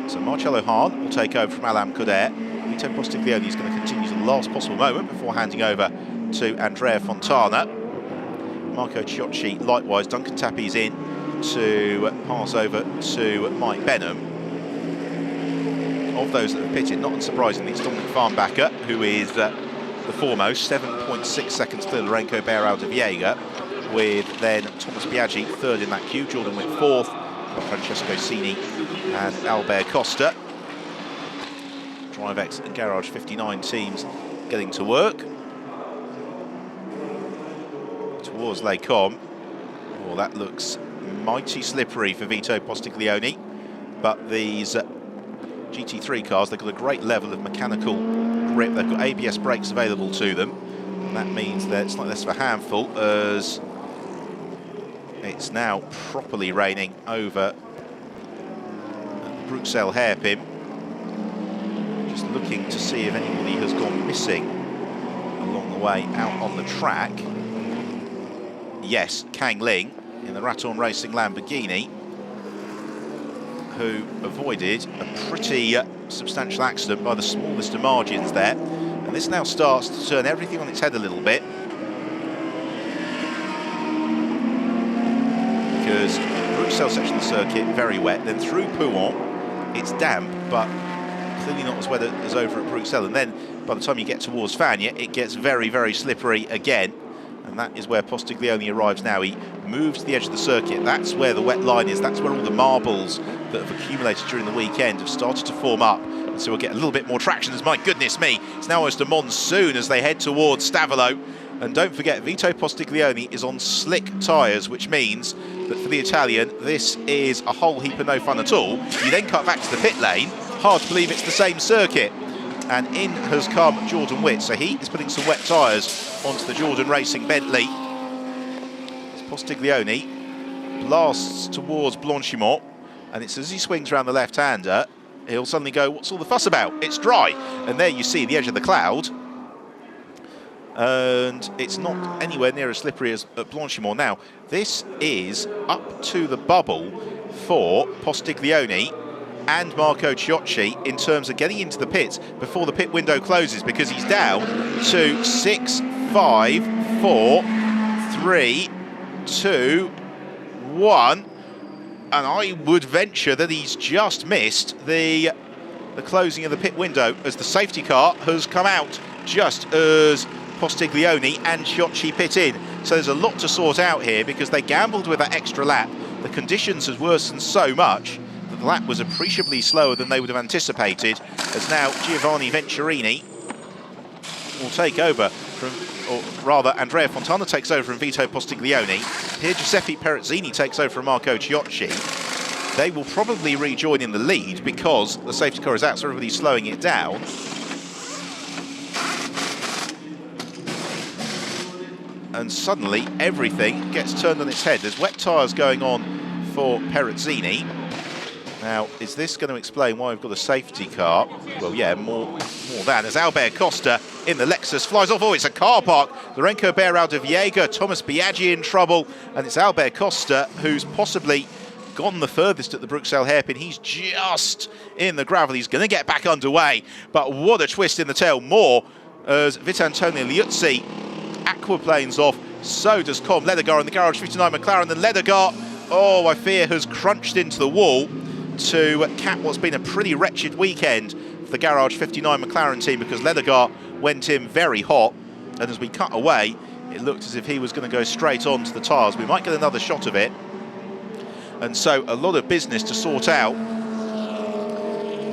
So Marcello Hahn will take over from Alain Cadet. Vito Postiglione is going to continue to the last possible moment before handing over to Andrea Fontana. Marco Ciocci likewise. Duncan Tappy's in to pass over to Mike Benham. Of those that have pitted, not unsurprisingly, it's Dominic Farnbacher, who is the foremost, 7.6 seconds clear Lorenzo Beirao de Viega, with then Thomas Biaggi third in that queue, Jordan Witt fourth, Francesco Cini and Albert Costa. DriveX and Garage 59 teams getting to work. Towards Les Combes. Oh, that looks mighty slippery for Vito Postiglione, but these GT3 cars, they've got a great level of mechanical grip. They've got ABS brakes available to them, and that means that it's not less of a handful, as it's now properly raining over the Bruxelles hairpin. Just looking to see if anybody has gone missing along the way out on the track. Yes, Kang Ling in the Raton Racing Lamborghini, who avoided a pretty substantial accident by the smallest of margins there. And this now starts to turn everything on its head a little bit, because Bruxelles section of the circuit, very wet. Then through Pouhon, it's damp, but clearly not as wet as over at Bruxelles. And then by the time you get towards Fagna, it gets very, very slippery again. And that is where Postiglione arrives now. He moves to the edge of the circuit. That's where the wet line is. That's where all the marbles that have accumulated during the weekend have started to form up. And so we'll get a little bit more traction, as, my goodness me, it's now almost a monsoon as they head towards Stavelot. And don't forget, Vito Postiglione is on slick tyres, which means that for the Italian, this is a whole heap of no fun at all. You then cut back to the pit lane. Hard to believe it's the same circuit. And in has come Jordan Witt, so he is putting some wet tyres onto the Jordan Racing Bentley. Postiglione blasts towards Blanchimont, and it's as he swings around the left-hander, he'll suddenly go, what's all the fuss about? It's dry. And there you see the edge of the cloud. And it's not anywhere near as slippery as at Blanchimont. Now, this is up to the bubble for Postiglione and Marco Ciocci in terms of getting into the pits before the pit window closes, because he's down to 6, 5, 4, 3, 2, 1, and I would venture that he's just missed the closing of the pit window, as the safety car has come out just as Postiglione and Ciocci pit in. So there's a lot to sort out here, because they gambled with that extra lap. The conditions has worsened so much that the lap was appreciably slower than they would have anticipated, as now Giovanni Venturini will take over from, or rather Andrea Fontana takes over from Vito Postiglione. Here Giuseppe Perezzini takes over from Marco Ciocci. They will probably rejoin in the lead because the safety car is out, so everybody's slowing it down. and suddenly everything gets turned on its head. There's wet tyres going on for Perezzini. Now, is this going to explain why we've got a safety car? Well, yeah, more than. As Albert Costa in the Lexus flies off. Oh, it's a car park. Lorenzo Beirao de Viega, Thomas Biaggi in trouble. And it's Albert Costa who's possibly gone the furthest at the Bruxelles hairpin. He's just in the gravel. He's going to get back underway. But what a twist in the tail. More as Vitantonio Liuzzi aquaplanes off. So does Com Ledegaard in the Garage 59 McLaren. And Ledegaard, oh, I fear, has crunched into the wall to cap what's been a pretty wretched weekend for the Garage 59 McLaren team, because Ledegaard went in very hot, and as we cut away, it looked as if he was going to go straight on to the tyres. We might get another shot of it, and so a lot of business to sort out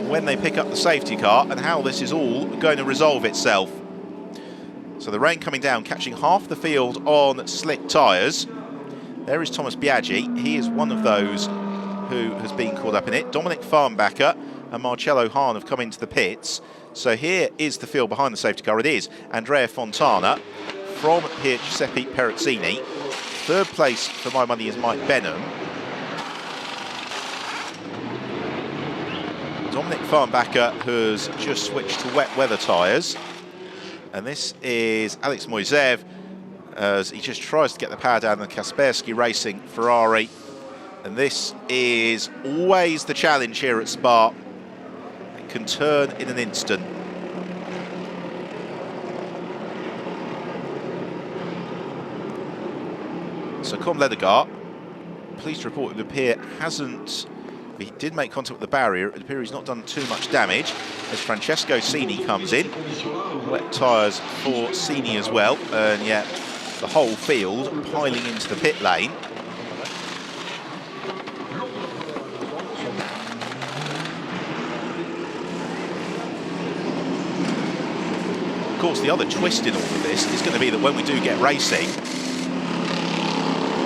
when they pick up the safety car and how this is all going to resolve itself. So the rain coming down, catching half the field on slick tyres. There is Thomas Biaggi. He is one of those who has been caught up in it. Dominic Farnbacher and Marcello Hahn have come into the pits. So here is the field behind the safety car. It is Andrea Fontana from here, Giuseppe Perezzini. Third place, for my money, is Mike Benham. Dominic Farnbacher has just switched to wet weather tyres. And this is Alex Moiseev as he just tries to get the power down the Kaspersky Racing Ferrari. And this is always the challenge here at Spa. It can turn in an instant. So Com Ledegaard, pleased to report, it would appear he did make contact with the barrier. It would appear he's not done too much damage as Francesco Cini comes in. Wet tyres for Cini as well. And yet the whole field piling into the pit lane. Of course, the other twist in all of this is going to be that when we do get racing,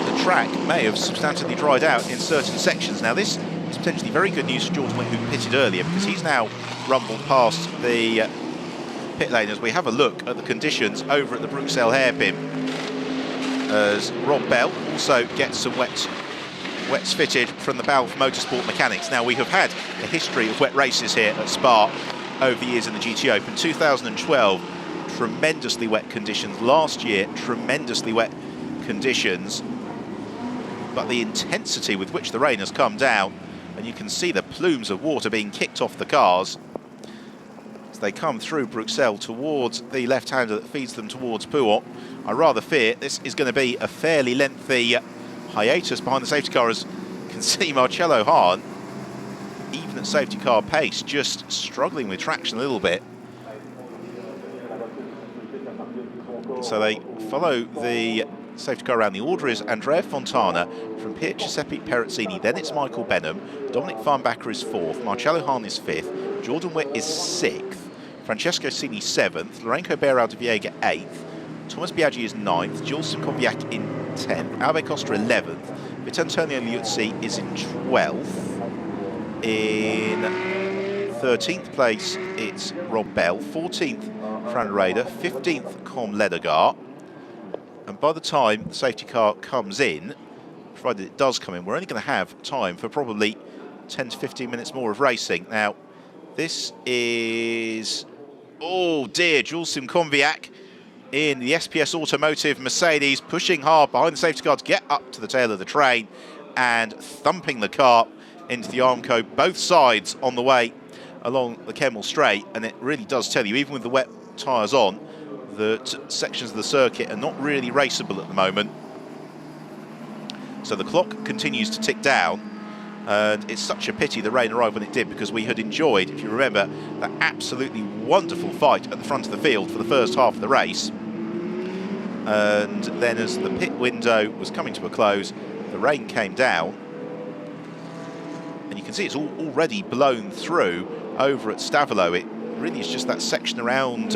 the track may have substantially dried out in certain sections. Now, this is potentially very good news for Jordan Witt, who pitted earlier, because he's now rumbled past the pit lane as we have a look at the conditions over at the Bruxelles hairpin. As Rob Bell also gets some wets fitted from the Balf Motorsport Mechanics. Now, we have had a history of wet races here at Spa over the years in the GTOpen. 2012, tremendously wet conditions. Last year, tremendously wet conditions. But the intensity with which the rain has come down, and you can see the plumes of water being kicked off the cars as they come through Bruxelles towards the left-hander that feeds them towards Pouhon. I rather fear this is going to be a fairly lengthy hiatus behind the safety car, as you can see Marcello Hahn, even at safety car pace, just struggling with traction a little bit. So they follow the safety car around. The order is Andrea Fontana from Pier Giuseppe Perezzini, then it's Michael Benham, Dominic Farnbacher is 4th, Marcello Hahn is 5th, Jordan Witt is 6th, Francesco Cini 7th, Lorenzo Beirao de Viega 8th, Thomas Biaggi is 9th, Jules Simcoviak in 10th, Albert Costa 11th, Vitantonio Liuzzi is in 12th, in 13th place it's Rob Bell, 14th Fran Rader, 15th Com Ledegaard. And by the time the safety car comes in, provided it does come in, we're only going to have time for probably 10 to 15 minutes more of racing. Now, this is, oh dear, Jules Simcoviak in the SPS Automotive Mercedes, pushing hard behind the safety car to get up to the tail of the train and thumping the car into the Armco, both sides on the way along the Kemmel Straight. And it really does tell you, even with the wet tyres on, that sections of the circuit are not really raceable at the moment. So the clock continues to tick down, and it's such a pity the rain arrived when it did, because we had enjoyed, if you remember, that absolutely wonderful fight at the front of the field for the first half of the race. And then as the pit window was coming to a close, the rain came down, and you can see it's already blown through over at Stavelot. It really is just that section around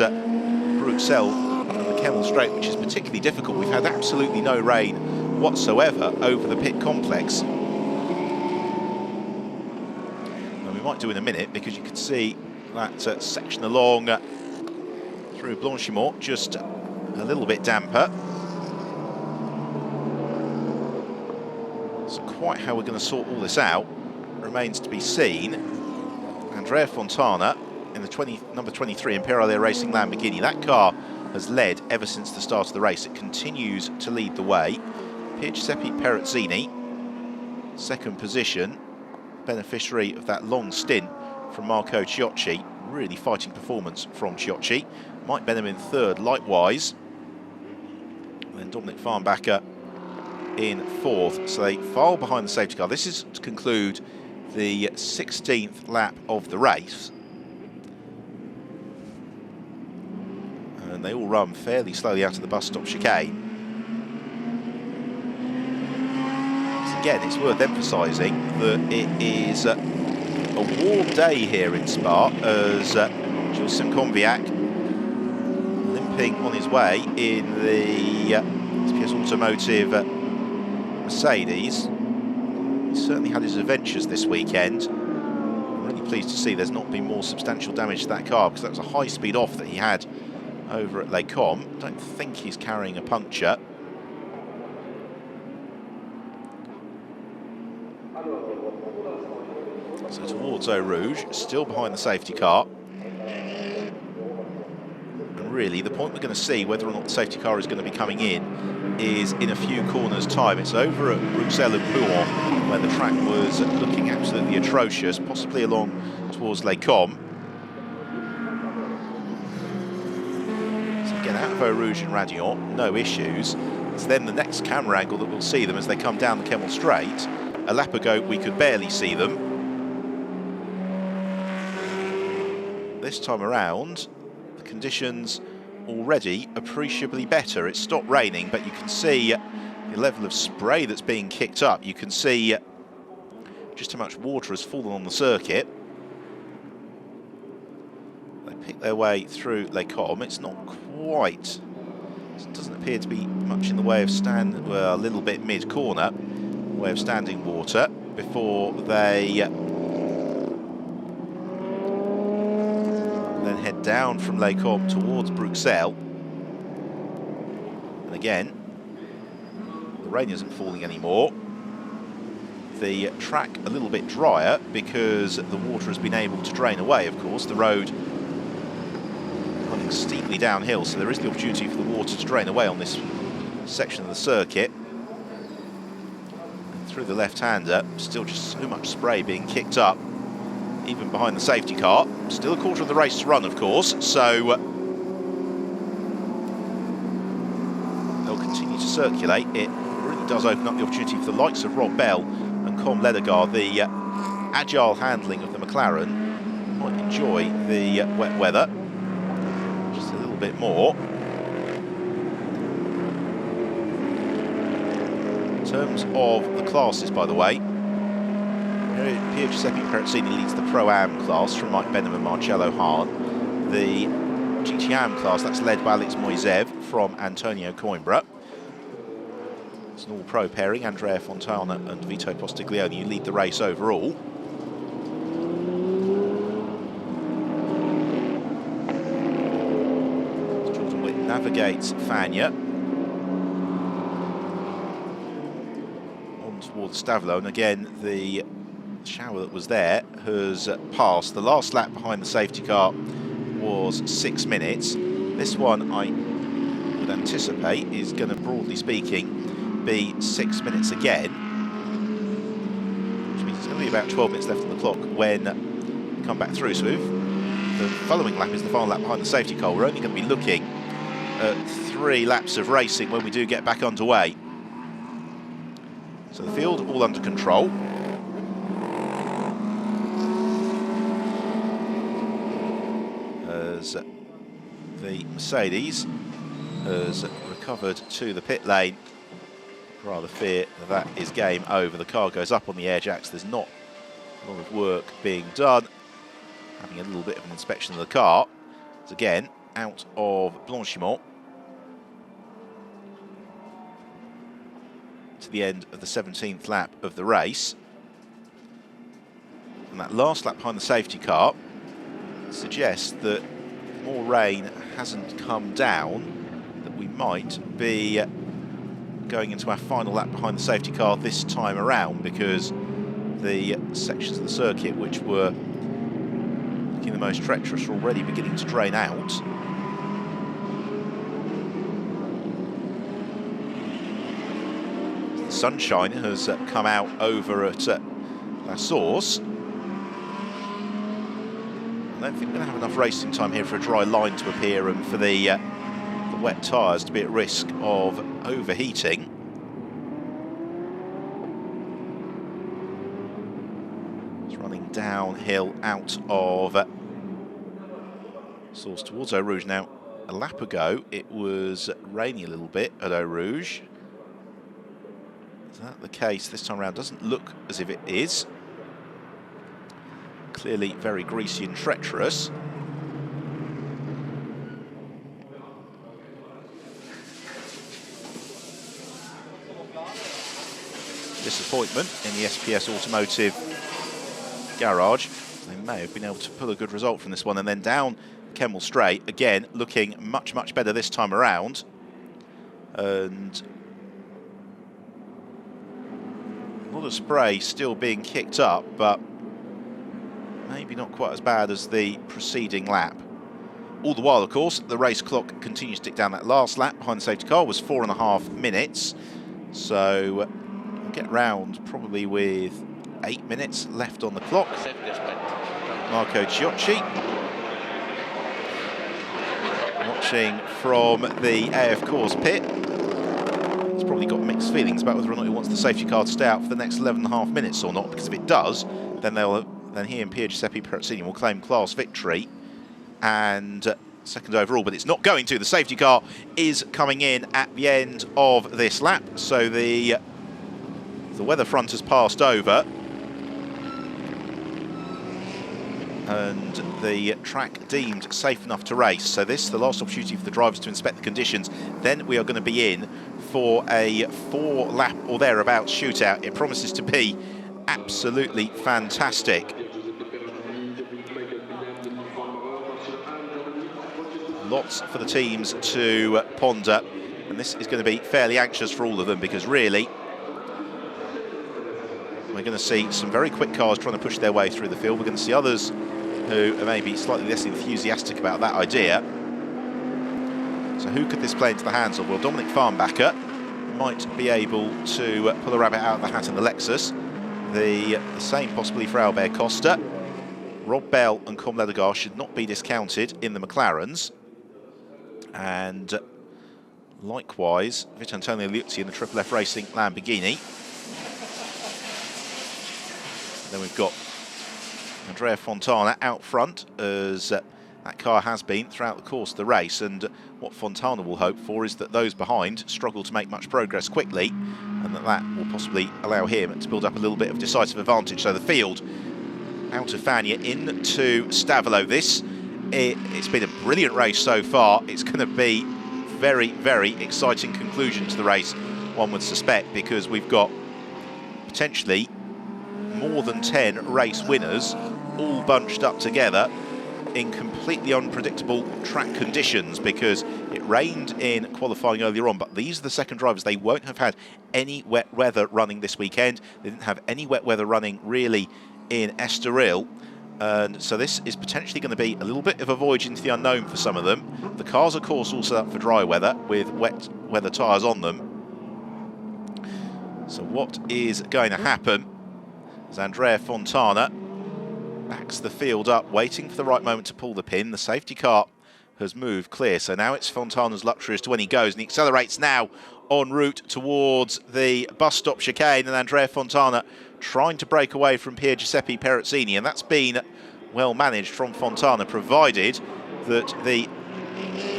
Bruxelles and the Kemmel Straight which is particularly difficult. We've had absolutely no rain whatsoever over the pit complex. And we might do in a minute, because you can see that section along through Blanchimont just a little bit damper. quite how we're going to sort all this out remains to be seen. Andrea Fontana in the number 23 Imperial Air Racing Lamborghini. That car has led ever since the start of the race. It continues to lead the way. Giuseppe Perezzini, second position, beneficiary of that long stint from Marco Ciocci. Really fighting performance from Ciocci. Mike Benham in third, likewise. And then Dominic Farnbacher in fourth. So they file behind the safety car. This is to conclude the 16th lap of the race. And they all run fairly slowly out of the bus stop chicane. So again, it's worth emphasising that it is a warm day here in Spa as Jules Simconviac, limping on his way in the SPS Automotive Mercedes. He certainly had his adventures this weekend. I'm really pleased to see there's not been more substantial damage to that car, because that was a high-speed off that he had over at Les Combes. I don't think he's carrying a puncture. So towards Eau Rouge, still behind the safety car. And really, the point we're going to see whether or not the safety car is going to be coming in is in a few corners' time. It's over at Bruxelles and Pouhon, where the track was looking absolutely atrocious, possibly along towards Les Combes. So again, out of Eau Rouge and Radion, no issues. It's then the next camera angle that we'll see them as they come down the Kemmel Straight. A lap ago, we could barely see them. This time around, the conditions already appreciably better. It's stopped raining, but you can see the level of spray that's being kicked up. You can see just how much water has fallen on the circuit. They pick their way through Les Combes. It's not quite, it doesn't appear to be much in the way of a little bit mid-corner, way of standing water before they then head down from Les Combes towards Bruxelles. And again, the rain isn't falling anymore. The track a little bit drier because the water has been able to drain away, of course. The road running steeply downhill, so there is the opportunity for the water to drain away on this section of the circuit. And through the left-hander, still just so much spray being kicked up, even behind the safety car. Still a quarter of the race to run, of course, so they'll continue to circulate. It really does open up the opportunity for the likes of Rob Bell and Com Ledegaard. The agile handling of the McLaren might enjoy the wet weather just a little bit more. In terms of the classes, by the way, Giuseppe Perezzini leads the Pro-Am class from Mike Benham and Marcello Hahn. The GTOpen class, that's led by Alex Moisev from Antonio Coimbra. It's an all-pro pairing, Andrea Fontana and Vito Postiglione, who lead the race overall. Jordan Witt navigates Fagna on towards Stavelot, and again the shower that was there has passed. The last lap behind the safety car was 6 minutes. This one, I would anticipate, is going to, broadly speaking, be 6 minutes again, which means it's going to be about 12 minutes left on the clock when we come back through. So if the following lap is the final lap behind the safety car, we're only going to be looking at 3 laps of racing when we do get back underway. So the field all under control. As the Mercedes has recovered to the pit lane, rather fear that is game over. The car goes up on the air jacks. There's not a lot of work being done. Having a little bit of an inspection of the car. It's again out of Blanchimont to the end of the 17th lap of the race. And that last lap behind the safety car suggests that more rain hasn't come down, that we might be going into our final lap behind the safety car this time around, because the sections of the circuit which were looking the most treacherous are already beginning to drain out. The sunshine has come out over at La Source. I don't think we're going to have enough racing time here for a dry line to appear and for the wet tyres to be at risk of overheating. It's running downhill out of Source towards Eau Rouge now. A lap ago it was raining a little bit at Eau Rouge. Is that the case this time around? Doesn't look as if it is. Clearly very greasy and treacherous. Disappointment in the SPS Automotive garage. They may have been able to pull a good result from this one. And then down Kemmel Straight, again looking much, much better this time around. And a lot of spray still being kicked up, but maybe not quite as bad as the preceding lap. All the while, of course, the race clock continues to tick down. That last lap behind the safety car was 4.5 minutes. So we'll get round probably with 8 minutes left on the clock. Marco Ciocci watching from the AF Course pit. He's probably got mixed feelings about whether or not he wants the safety car to stay out for the next 11.5 minutes or not, because if it does, then he and Pier Giuseppe Perezzini will claim class victory and second overall, but it's not going to. The safety car is coming in at the end of this lap, so the weather front has passed over and the track deemed safe enough to race. So this is the last opportunity for the drivers to inspect the conditions. Then we are going to be in for a 4-lap or thereabouts shootout. It promises to be absolutely fantastic. Lots for the teams to ponder, and this is going to be fairly anxious for all of them, because really we're going to see some very quick cars trying to push their way through the field. We're going to see others who are maybe slightly less enthusiastic about that idea. So who could this play into the hands of? Well, Dominic Farnbacher might be able to pull a rabbit out of the hat in the Lexus. The same possibly for Albert Costa. Rob Bell and Com Ledegar should not be discounted in the McLarens. And likewise, Vitantonio Liuzzi in the Triple F Racing Lamborghini. Then we've got Andrea Fontana out front, as that car has been throughout the course of the race. And what Fontana will hope for is that those behind struggle to make much progress quickly, and that will possibly allow him to build up a little bit of decisive advantage. So the field out of Fania into Stavolo. It's been a brilliant race so far. It's going to be very, very exciting conclusion to the race, one would suspect, because we've got potentially more than 10 race winners all bunched up together in completely unpredictable track conditions, because it rained in qualifying earlier on, but these are the second drivers. They won't have had any wet weather running this weekend. They didn't have any wet weather running really in Estoril, and so this is potentially going to be a little bit of a voyage into the unknown for some of them. The cars, of course, all set up for dry weather with wet weather tyres on them. So what is going to happen is Andrea Fontana backs the field up, waiting for the right moment to pull the pin. The safety car has moved clear, so now it's Fontana's luxury as to when he goes, and he accelerates now en route towards the bus stop chicane, and Andrea Fontana trying to break away from Pier Giuseppe Perezzini, and that's been well managed from Fontana, provided that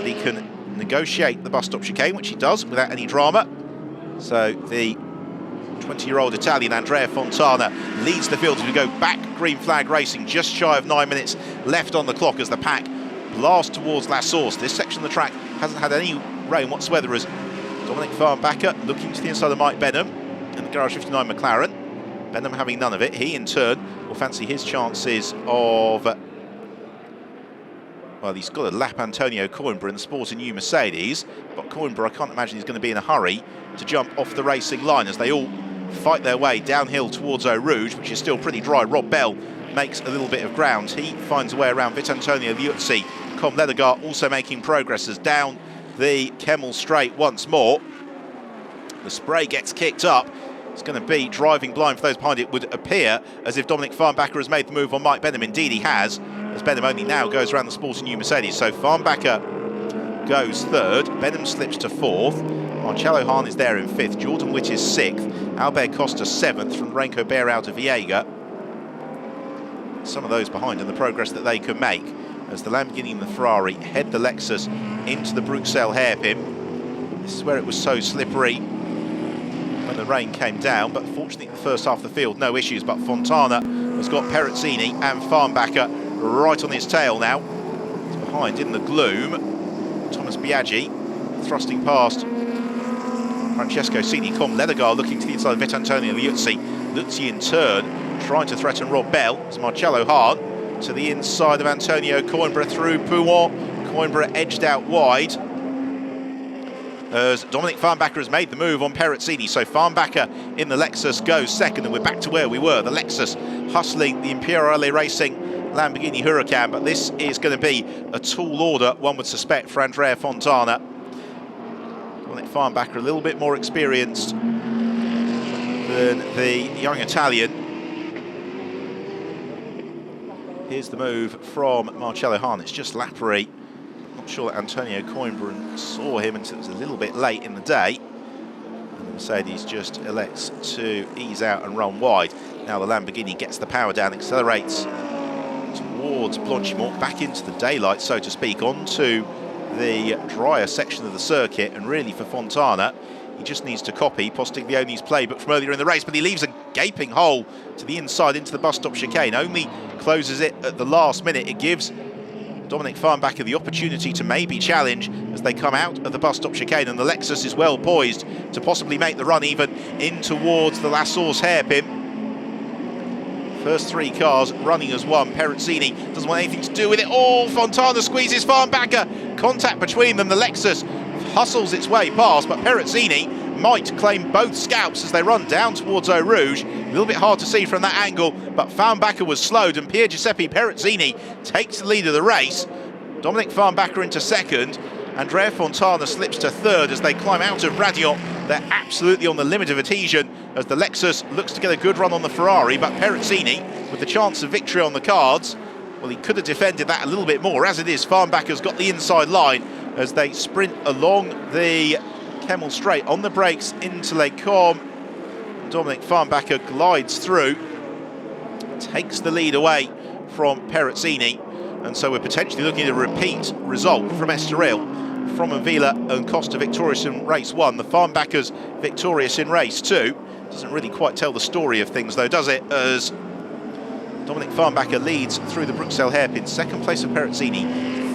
he can negotiate the bus stop chicane, which he does without any drama. So the 20-year-old Italian Andrea Fontana leads the field as we go back green flag racing, just shy of 9 minutes left on the clock as the pack blast towards La Source. This section of the track hasn't had any rain whatsoever, as Dominic Farnbacher looking to the inside of Mike Benham in the Garage 59 McLaren. Benham having none of it. He in turn will fancy his chances of Well, he's got to lap Antonio Coimbra in the sporting new Mercedes, but Coimbra, I can't imagine he's going to be in a hurry to jump off the racing line as they all fight their way downhill towards Eau Rouge, which is still pretty dry. Rob Bell makes a little bit of ground. He finds a way around Vitantonio Liuzzi. Com Ledegaard also making progress as down the Kemmel Straight once more. The spray gets kicked up. It's going to be driving blind for those behind. It would appear as if Dominic Farnbacher has made the move on Mike Benham. Indeed he has, as Benham only now goes around the sporting new Mercedes. So Farnbacher goes third, Benham slips to fourth, Marcelo Hahn is there in fifth, Jordan Witt is sixth, Albert Costa seventh from Renko Beirao de Viega. Some of those behind and the progress that they can make as the Lamborghini and the Ferrari head the Lexus into the Bruxelles hairpin. This is where it was so slippery when the rain came down, but fortunately in the first half of the field no issues. But Fontana has got Perezzini and Farnbacher right on his tail now. It's behind in the gloom. Thomas Biaggi thrusting past Francesco Cini. Com Ledegaard looking to the inside of Vitantonio Liuzzi. Liuzzi in turn trying to threaten Rob Bell as Marcelo Hahn to the inside of Antonio Coimbra through Pouon. Coimbra edged out wide as Dominic Farnbacher has made the move on Perezzini. So Farnbacher in the Lexus goes second, and we're back to where we were. The Lexus hustling the Imperiale Racing Lamborghini Huracan, but this is going to be a tall order, one would suspect, for Andrea Fontana. Dominic Farnbacher a little bit more experienced than the young Italian. Here's the move from Marcelo Hahn. It's just lappery. Not sure that Antonio Coimbra saw him until it was a little bit late in the day. And the Mercedes just elects to ease out and run wide. Now the Lamborghini gets the power down, accelerates towards Blanchimont, back into the daylight, so to speak, onto the drier section of the circuit. And really for Fontana, he just needs to copy Postiglioni's playbook from earlier in the race, but he leaves a gaping hole to the inside into the bus stop chicane. Only closes it at the last minute. It gives Dominic Farnbacher the opportunity to maybe challenge as they come out of the bus stop chicane, and the Lexus is well poised to possibly make the run even in towards the La Source hairpin. First three cars running as one. Perezzini doesn't want anything to do with it. Oh, Fontana squeezes Farnbacher. Contact between them. The Lexus hustles its way past, but Perezzini might claim both scalps as they run down towards Eau Rouge. A little bit hard to see from that angle, but Farnbacher was slowed, and Pier Giuseppe Perezzini takes the lead of the race. Dominic Farnbacher into second. Andrea Fontana slips to third as they climb out of Radion. They're absolutely on the limit of adhesion as the Lexus looks to get a good run on the Ferrari, but Perezzini, with the chance of victory on the cards, well, he could have defended that a little bit more. As it is, Farnbacher's got the inside line as they sprint along the Kemmel Straight on the brakes into Les Combes. Dominic Farnbacher glides through, takes the lead away from Perezzini, and so we're potentially looking at a repeat result from Estoril. From Avila and Costa victorious in race one, the Farnbachers victorious in race two. Doesn't really quite tell the story of things though, does it? As Dominic Farnbacher leads through the Bruxelles hairpin. Second place of Perezzini,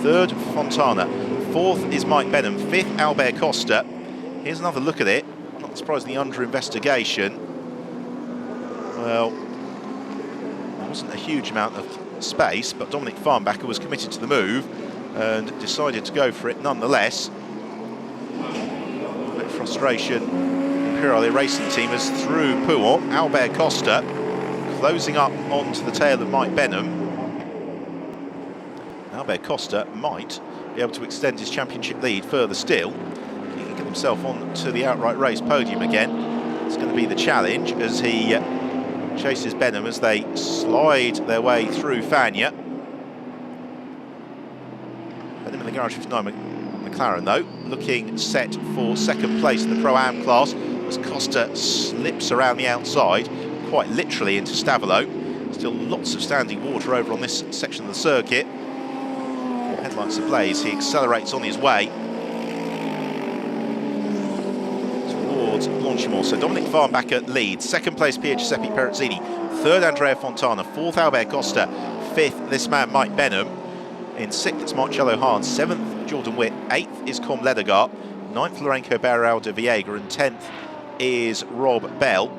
third Fontana, fourth is Mike Benham, fifth Albert Costa. Here's another look at it. Not surprisingly under investigation. Well, there wasn't a huge amount of space, but Dominic Farnbacher was committed to the move and decided to go for it nonetheless. A bit of frustration. Imperiale Racing Team is through Pouon. Albert Costa closing up onto the tail of Mike Benham. Albert Costa might be able to extend his championship lead further still. He can get himself on to the outright race podium again. It's going to be the challenge as he chases Benham as they slide their way through Fagnes. Benham in the Garage 59 McLaren though, looking set for second place in the Pro-Am class as Costa slips around the outside, quite literally into Stavolo. Still lots of standing water over on this section of the circuit. Headlights ablaze, he accelerates on his way towards Blanchimont. So Dominic Farnbacher leads, second place Pier Giuseppe Perezzini, third Andrea Fontana, fourth Albert Costa, fifth this man Mike Benham, in sixth it's Marcelo Hahn, seventh Jordan Witt, eighth is Com Ledegaard, ninth Lourenco Beirao de Viega, and 10th is Rob Bell.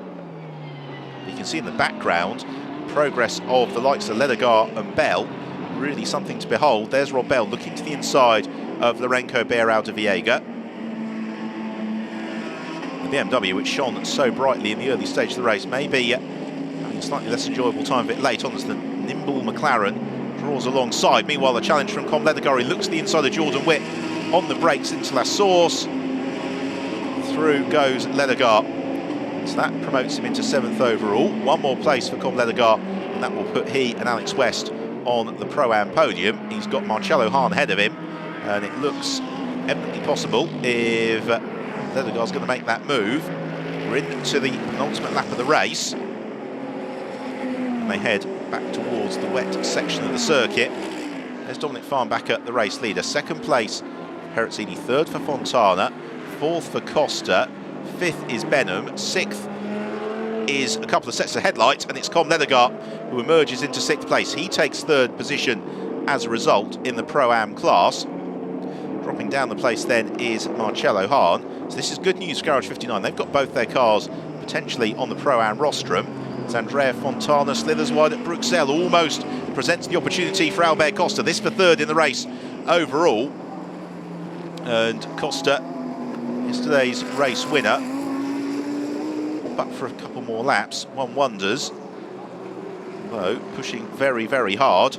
You can see in the background progress of the likes of Ledegaard and Bell really something to behold. There's Rob Bell looking to the inside of Lourenco Beirao de Viega. The BMW, which shone so brightly in the early stage of the race, maybe having a slightly less enjoyable time a bit late on as the nimble McLaren draws alongside. Meanwhile, the challenge from Com Leathergar, he looks to the inside of Jordan Witt on the brakes into La Source. Through goes Leathergar. So that promotes him into 7th overall. One more place for Com Leathergar, and that will put he and Alex West on the Pro-Am podium. He's got Marcello Hahn ahead of him, and it looks eminently possible if Leathergar's going to make that move. We're into the penultimate lap of the race, and they head back towards the wet section of the circuit. There's Dominic Farnbacher, the race leader. 2nd place, Perezzini. 3rd for Fontana. 4th for Costa. 5th is Benham. 6th is a couple of sets of headlights, and it's Com Leathergar who emerges into 6th place. He takes 3rd position as a result in the Pro-Am class. Dropping down the place then is Marcello Hahn. So this is good news for Garage 59. They've got both their cars potentially on the Pro-Am rostrum. As Andrea Fontana slithers wide at Bruxelles, almost presents the opportunity for Albert Costa. This for 3rd in the race overall. And Costa, yesterday's race winner, but for a couple more laps, one wonders. Although pushing very, very hard.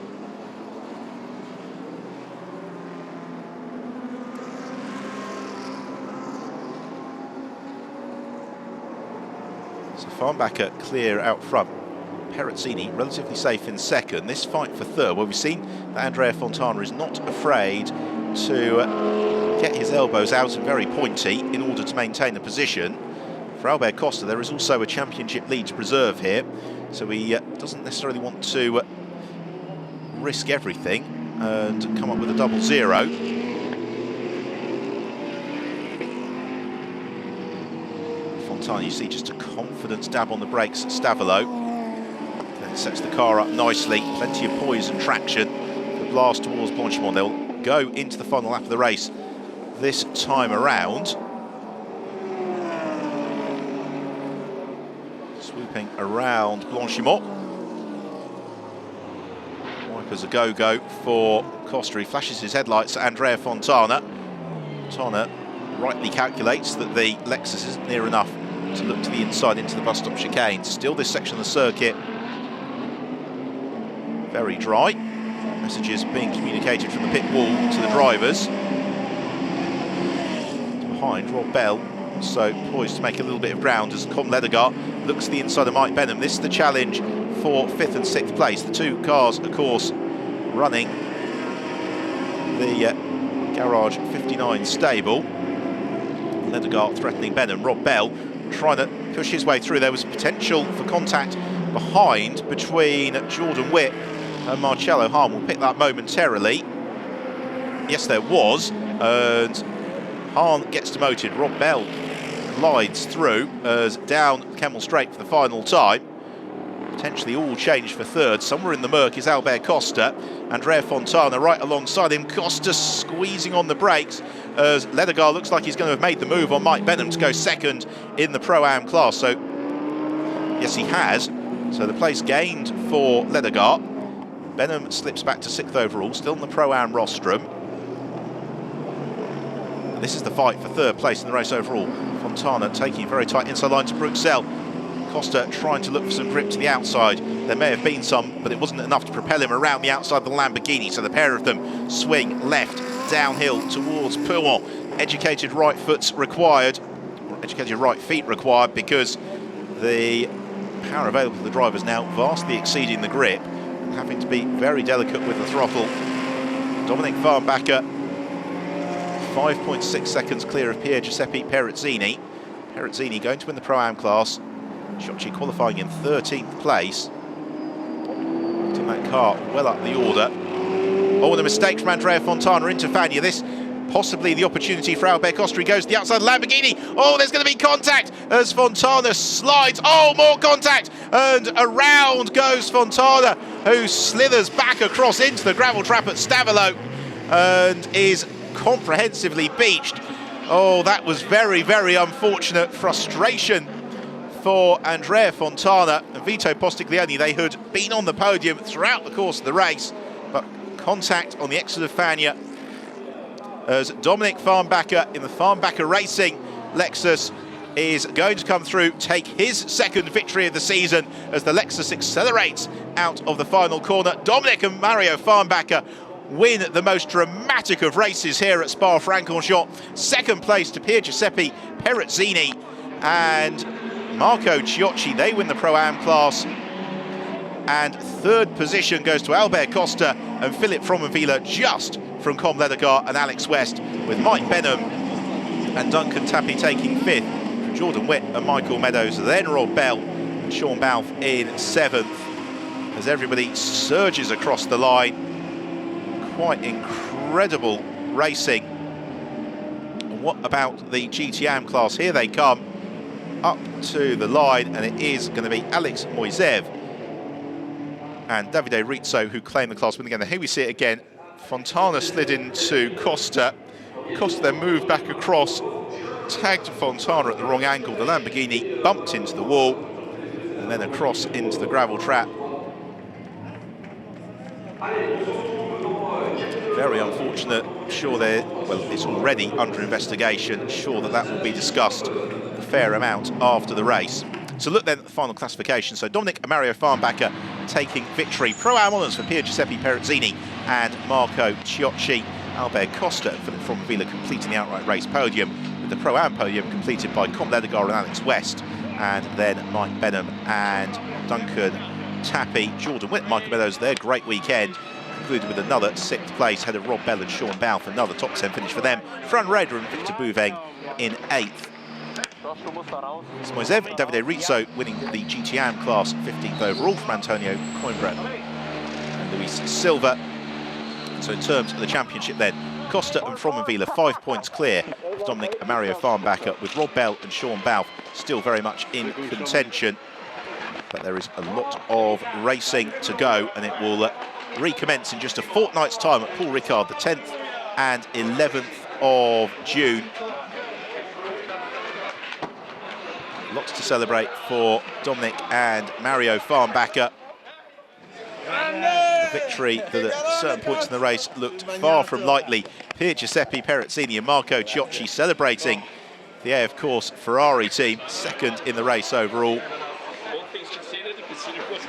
So Farnbacher clear out front. Perezzini relatively safe in 2nd. This fight for 3rd, where we've seen that Andrea Fontana is not afraid to get his elbows out and very pointy in order to maintain the position. For Albert Costa, there is also a championship lead to preserve here, so he doesn't necessarily want to risk everything and come up with a double zero. Fontana, you see just a confidence dab on the brakes at Stavelot. Then sets the car up nicely, plenty of poise and traction. The blast towards Blanchimont. They'll go into the final lap of the race this time around. Swooping around Blanchimont. Wipers a go-go for Costa. He flashes his headlights at Andrea Fontana. Fontana rightly calculates that the Lexus isn't near enough to look to the inside into the bus stop chicane. Still this section of the circuit very dry. Messages being communicated from the pit wall to the drivers. Behind, Rob Bell also poised to make a little bit of ground as Com Leathergar looks to the inside of Mike Benham. This is the challenge for 5th and 6th place. The two cars, of course, running the Garage 59 stable. Leathergar threatening Benham. Rob Bell trying to push his way through. There was potential for contact behind between Jordan Witt and Marcello Hahn. Will pick that momentarily. Yes, there was. And Hahn gets demoted. Rob Bell glides through as down Kemmel Straight for the final time. Potentially all changed for 3rd. Somewhere in the murk is Albert Costa. Andrea Fontana right alongside him. Costa squeezing on the brakes as Leathergar looks like he's going to have made the move on Mike Benham to go 2nd in the Pro-Am class. So, yes, he has. So the place gained for Leathergar. Benham slips back to 6th overall, still in the Pro-Am rostrum. And this is the fight for 3rd place in the race overall. Fontana taking very tight inside line to Bruxelles. Costa trying to look for some grip to the outside. There may have been some, but it wasn't enough to propel him around the outside of the Lamborghini. So the pair of them swing left, downhill towards Pouan. Educated right foot's required, or educated right feet required, because the power available to the drivers now vastly exceeding the grip, and having to be very delicate with the throttle. Dominic Farnbacher, 5.6 seconds clear of Pier Giuseppe Perezzini. Perezzini going to win the Pro-Am class. Shochi qualifying in 13th place. Putting that car well up the order. Oh, and a mistake from Andrea Fontana into Fagna. This possibly the opportunity for Albert Costa. He goes to the outside of the Lamborghini. Oh, there's going to be contact as Fontana slides. Oh, more contact. And around goes Fontana, who slithers back across into the gravel trap at Stavelot and is comprehensively beached. Oh, that was very, very unfortunate. Frustration for Andrea Fontana and Vito Postiglione. They had been on the podium throughout the course of the race, but contact on the exit of Fania as Dominic Farnbacher in the Farnbacher Racing Lexus is going to come through, take his second victory of the season as the Lexus accelerates out of the final corner. Dominic and Mario Farnbacher win the most dramatic of races here at Spa-Francorchamps. Second place to Pier Giuseppe Perezzini and Marco Ciocci. They win the Pro-Am class. And third position goes to Albert Costa and Philip Fromenvila, just from Com Ledegar and Alex West, with Mike Benham and Duncan Tappy taking fifth. Jordan Witt and Michael Meadows, then Rob Bell and Sean Balfe in seventh, as everybody surges across the line. Quite incredible racing. And what about the GTOpen class? Here they come up to the line, and it is going to be Alex Moiseev and Davide Rizzo who claim the class win again. And here we see it again. Fontana slid into Costa. Costa then moved back across, tagged Fontana at the wrong angle. The Lamborghini bumped into the wall and then across into the gravel trap. Very unfortunate. Sure, it's already under investigation. Sure that will be discussed a fair amount after the race. So look then at the final classification. So Dominic and Mario Farnbacher taking victory. Pro-Am honours for Pier Giuseppe Perezzini and Marco Ciocci. Albert Costa and Philip Fromenvila completing the outright race podium, with the Pro-Am podium completed by Com Ledegar and Alex West, and then Mike Benham and Duncan Tappy. Jordan Witt, Michael Meadows, their great weekend concluded with another sixth place, ahead of Rob Bell and Sean Balfe. Another top 10 finish for them. Fran Reda and Victor Bouveng in eighth. Moiseev and Davide Rizzo winning the GTOpen class, 15th overall from Antonio Coimbra and Luis Silva. So in terms of the championship then, Costa and Fromenvila 5 points clear of Dominic and Mario Farnbacher, with Rob Bell and Sean Balfe still very much in contention. But there is a lot of racing to go, and it will recommence in just a fortnight's time at Paul Ricard, the 10th and 11th of June. Lots to celebrate for Dominic and Mario Farnbacher. A victory that at certain points in the race looked far from likely. Pier Giuseppe Perezzini and Marco Ciocci celebrating the AF Course Ferrari team, second in the race overall.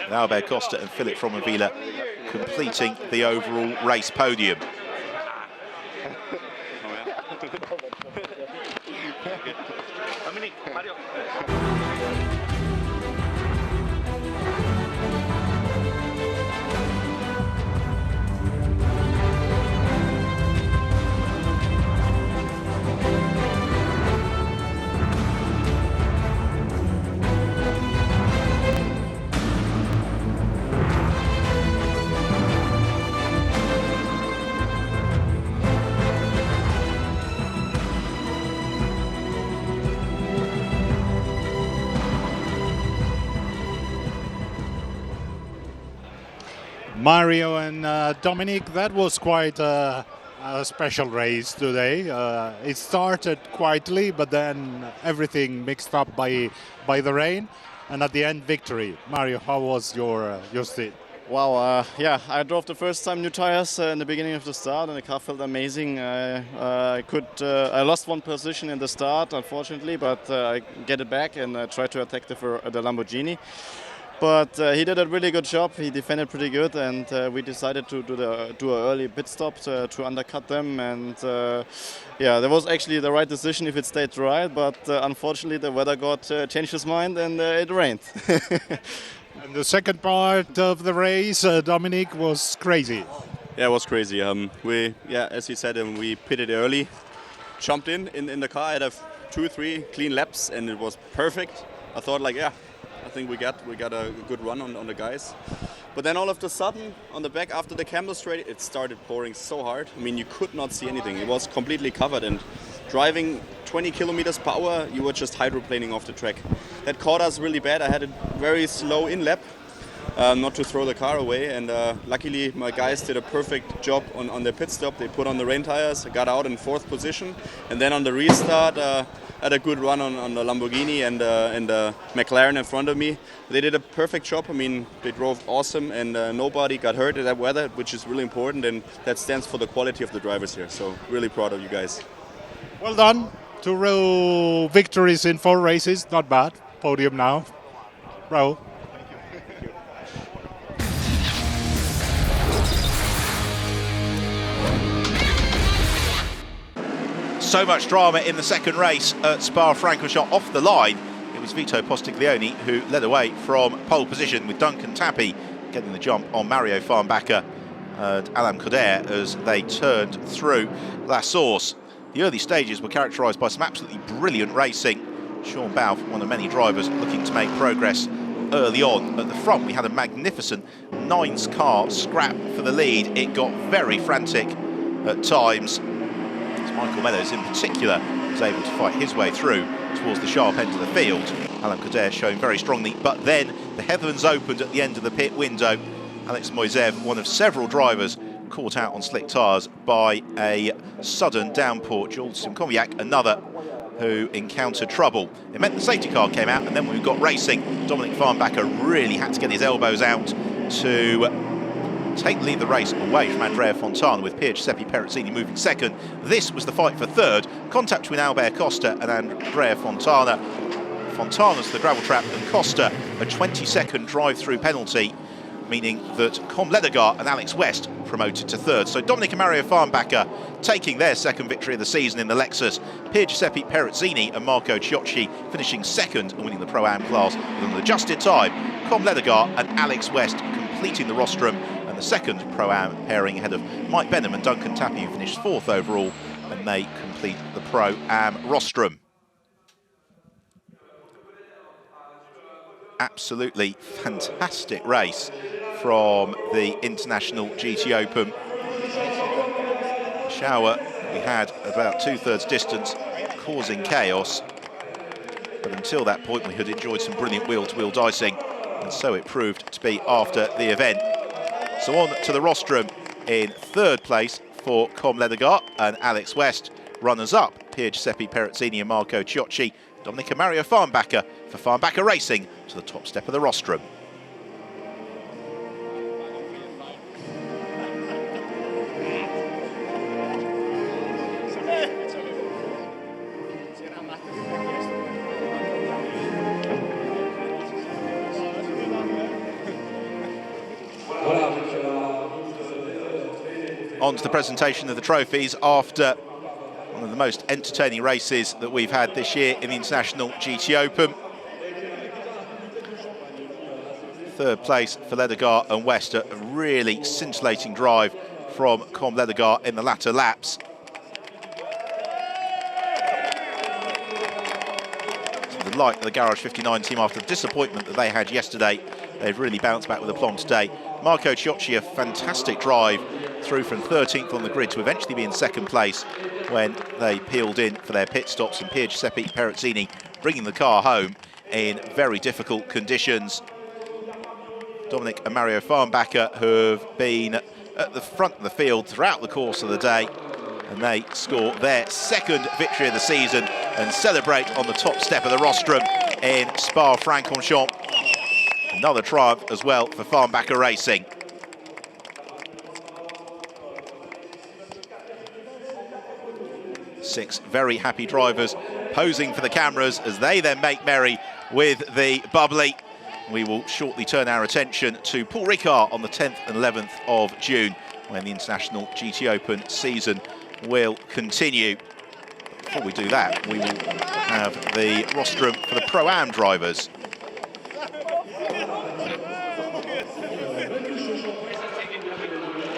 Albert Costa and Philip Fromenvila completing the overall race podium. Mario and Dominic, that was quite a special race today. It started quietly, but then everything mixed up by the rain, and at the end, victory. Mario, how was your stint? Wow, yeah, I drove the first time new tires in the beginning of the start, and the car felt amazing. I lost one position in the start, unfortunately, but I get it back and tried to attack the Lamborghini. But he did a really good job. He defended pretty good, and we decided to do an early pit stop to undercut them. And yeah, that was actually the right decision if it stayed dry. But unfortunately, the weather god changed his mind, and it rained. And the second part of the race, Dominic, was crazy. Yeah, it was crazy. As he said, we pitted early, jumped in the car. I had 2-3 clean laps, and it was perfect. I thought, like, yeah, I think we got a good run on the guys. But then all of a sudden, on the back after the Campbell straight, it started pouring so hard. I mean, you could not see anything. It was completely covered, and driving 20 kilometers per hour, you were just hydroplaning off the track. That caught us really bad. I had a very slow in lap, not to throw the car away. And luckily, my guys did a perfect job on their pit stop. They put on the rain tires, got out in 4th position, and then on the restart, had a good run on the Lamborghini and the McLaren in front of me. They did a perfect job. I mean, they drove awesome, and nobody got hurt in that weather, which is really important, and that stands for the quality of the drivers here. So really proud of you guys. Well done. 2 real victories in 4 races. Not bad. Podium now. Bravo. So much drama in the second race at Spa-Francorchamps. Off the line, it was Vito Postiglione who led away from pole position, with Duncan Tappy getting the jump on Mario Farnbacher and Alain Coder as they turned through La Source. The early stages were characterised by some absolutely brilliant racing. Sean Balfe, one of many drivers looking to make progress early on. At the front, we had a magnificent 9's car scrap for the lead. It got very frantic at times. Michael Meadows in particular was able to fight his way through towards the sharp end of the field. Alain Coder showing very strongly, but then the heavens opened at the end of the pit window. Alex Moisev, one of several drivers caught out on slick tyres by a sudden downpour. Jules Simkowiak, another who encountered trouble. It meant the safety car came out, and then when we got racing, Dominic Farnbacher really had to get his elbows out to take the lead of the race away from Andrea Fontana, with Pier Giuseppe Perezzini moving second. This was the fight for third. Contact between Albert Costa and Andrea Fontana. Fontana's the gravel trap, and Costa a 20-second drive-through penalty, meaning that Com Ledegaard and Alex West promoted to third. So Dominic and Mario Farnbacher taking their second victory of the season in the Lexus. Pier Giuseppe Perezzini and Marco Ciocci finishing second and winning the Pro-Am class with an adjusted time. Com Ledegaard and Alex West completing the rostrum, and the second Pro-Am pairing ahead of Mike Benham and Duncan Tappy, who finished 4th overall, and they complete the Pro-Am rostrum. Absolutely fantastic race from the International GTOpen. Shower we had about 2/3 distance, causing chaos, but until that point we had enjoyed some brilliant wheel-to-wheel dicing, and so it proved to be after the event. So on to the rostrum in 3rd place for Com Ledegaard and Alex West. Runners-up, Pier Giuseppe Perezzini and Marco Ciocci. Dominic and Mario Farnbacher for Farnbacher Racing to the top step of the rostrum. On to the presentation of the trophies after one of the most entertaining races that we've had this year in the International GTOpen. 3rd place for Ledegaard and West, a really scintillating drive from Com Ledegaard in the latter laps. To the light of the Garage 59 team, after the disappointment that they had yesterday, they've really bounced back with aplomb today. Marco Ciocci, a fantastic drive through from 13th on the grid to eventually be in 2nd place when they peeled in for their pit stops, and Pier Giuseppe Perezzini bringing the car home in very difficult conditions. Dominic and Mario Farnbacher, who have been at the front of the field throughout the course of the day, and they score their 2nd victory of the season and celebrate on the top step of the rostrum in Spa-Francorchamps. Another triumph as well for Farnbacher Racing. Six very happy drivers posing for the cameras as they then make merry with the bubbly. We will shortly turn our attention to Paul Ricard on the 10th and 11th of June, when the International GTOpen season will continue. But before we do that, we will have the rostrum for the Pro-Am drivers.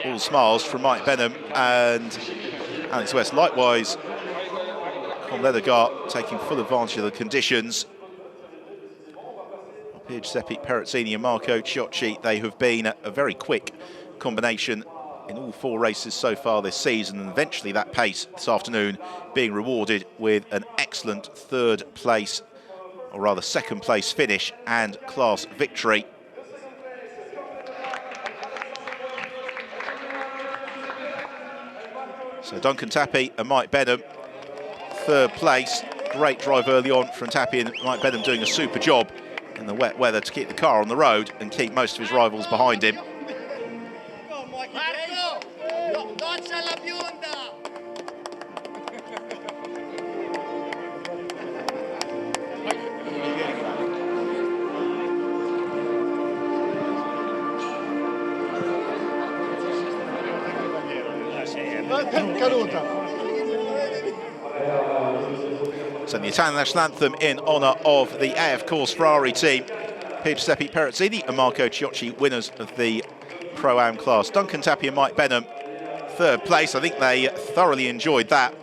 All smiles from Mike Benham and Alex West. Likewise, Com Ledegaard taking full advantage of the conditions. Pier Giuseppe Perezzini and Marco Ciocci, they have been a very quick combination in all 4 races so far this season, and eventually that pace this afternoon being rewarded with an excellent 3rd place, or rather 2nd place finish and class victory. So Duncan Tappy and Mike Benham, third place. Great drive early on from Tappy, and Mike Benham doing a super job in the wet weather to keep the car on the road and keep most of his rivals behind him. So the Italian national anthem in honour of the AF Course Ferrari team. Giuseppe Perezzini and Marco Ciocci, winners of the Pro-Am class. Duncan Tappy and Mike Benham, third place. I think they thoroughly enjoyed that.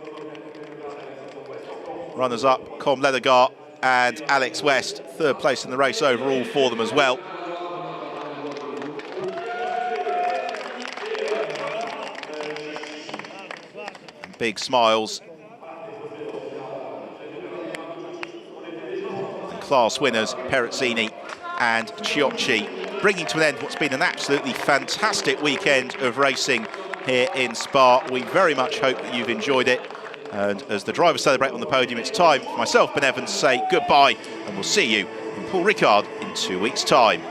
Runners-up, Com Ledegaard and Alex West, third place in the race overall for them as well. And big smiles. And class winners, Perezzini and Ciocci, bringing to an end what's been an absolutely fantastic weekend of racing here in Spa. We very much hope that you've enjoyed it. And as the drivers celebrate on the podium, it's time for myself, Ben Evans, to say goodbye, and we'll see you in Paul Ricard in 2 weeks' time.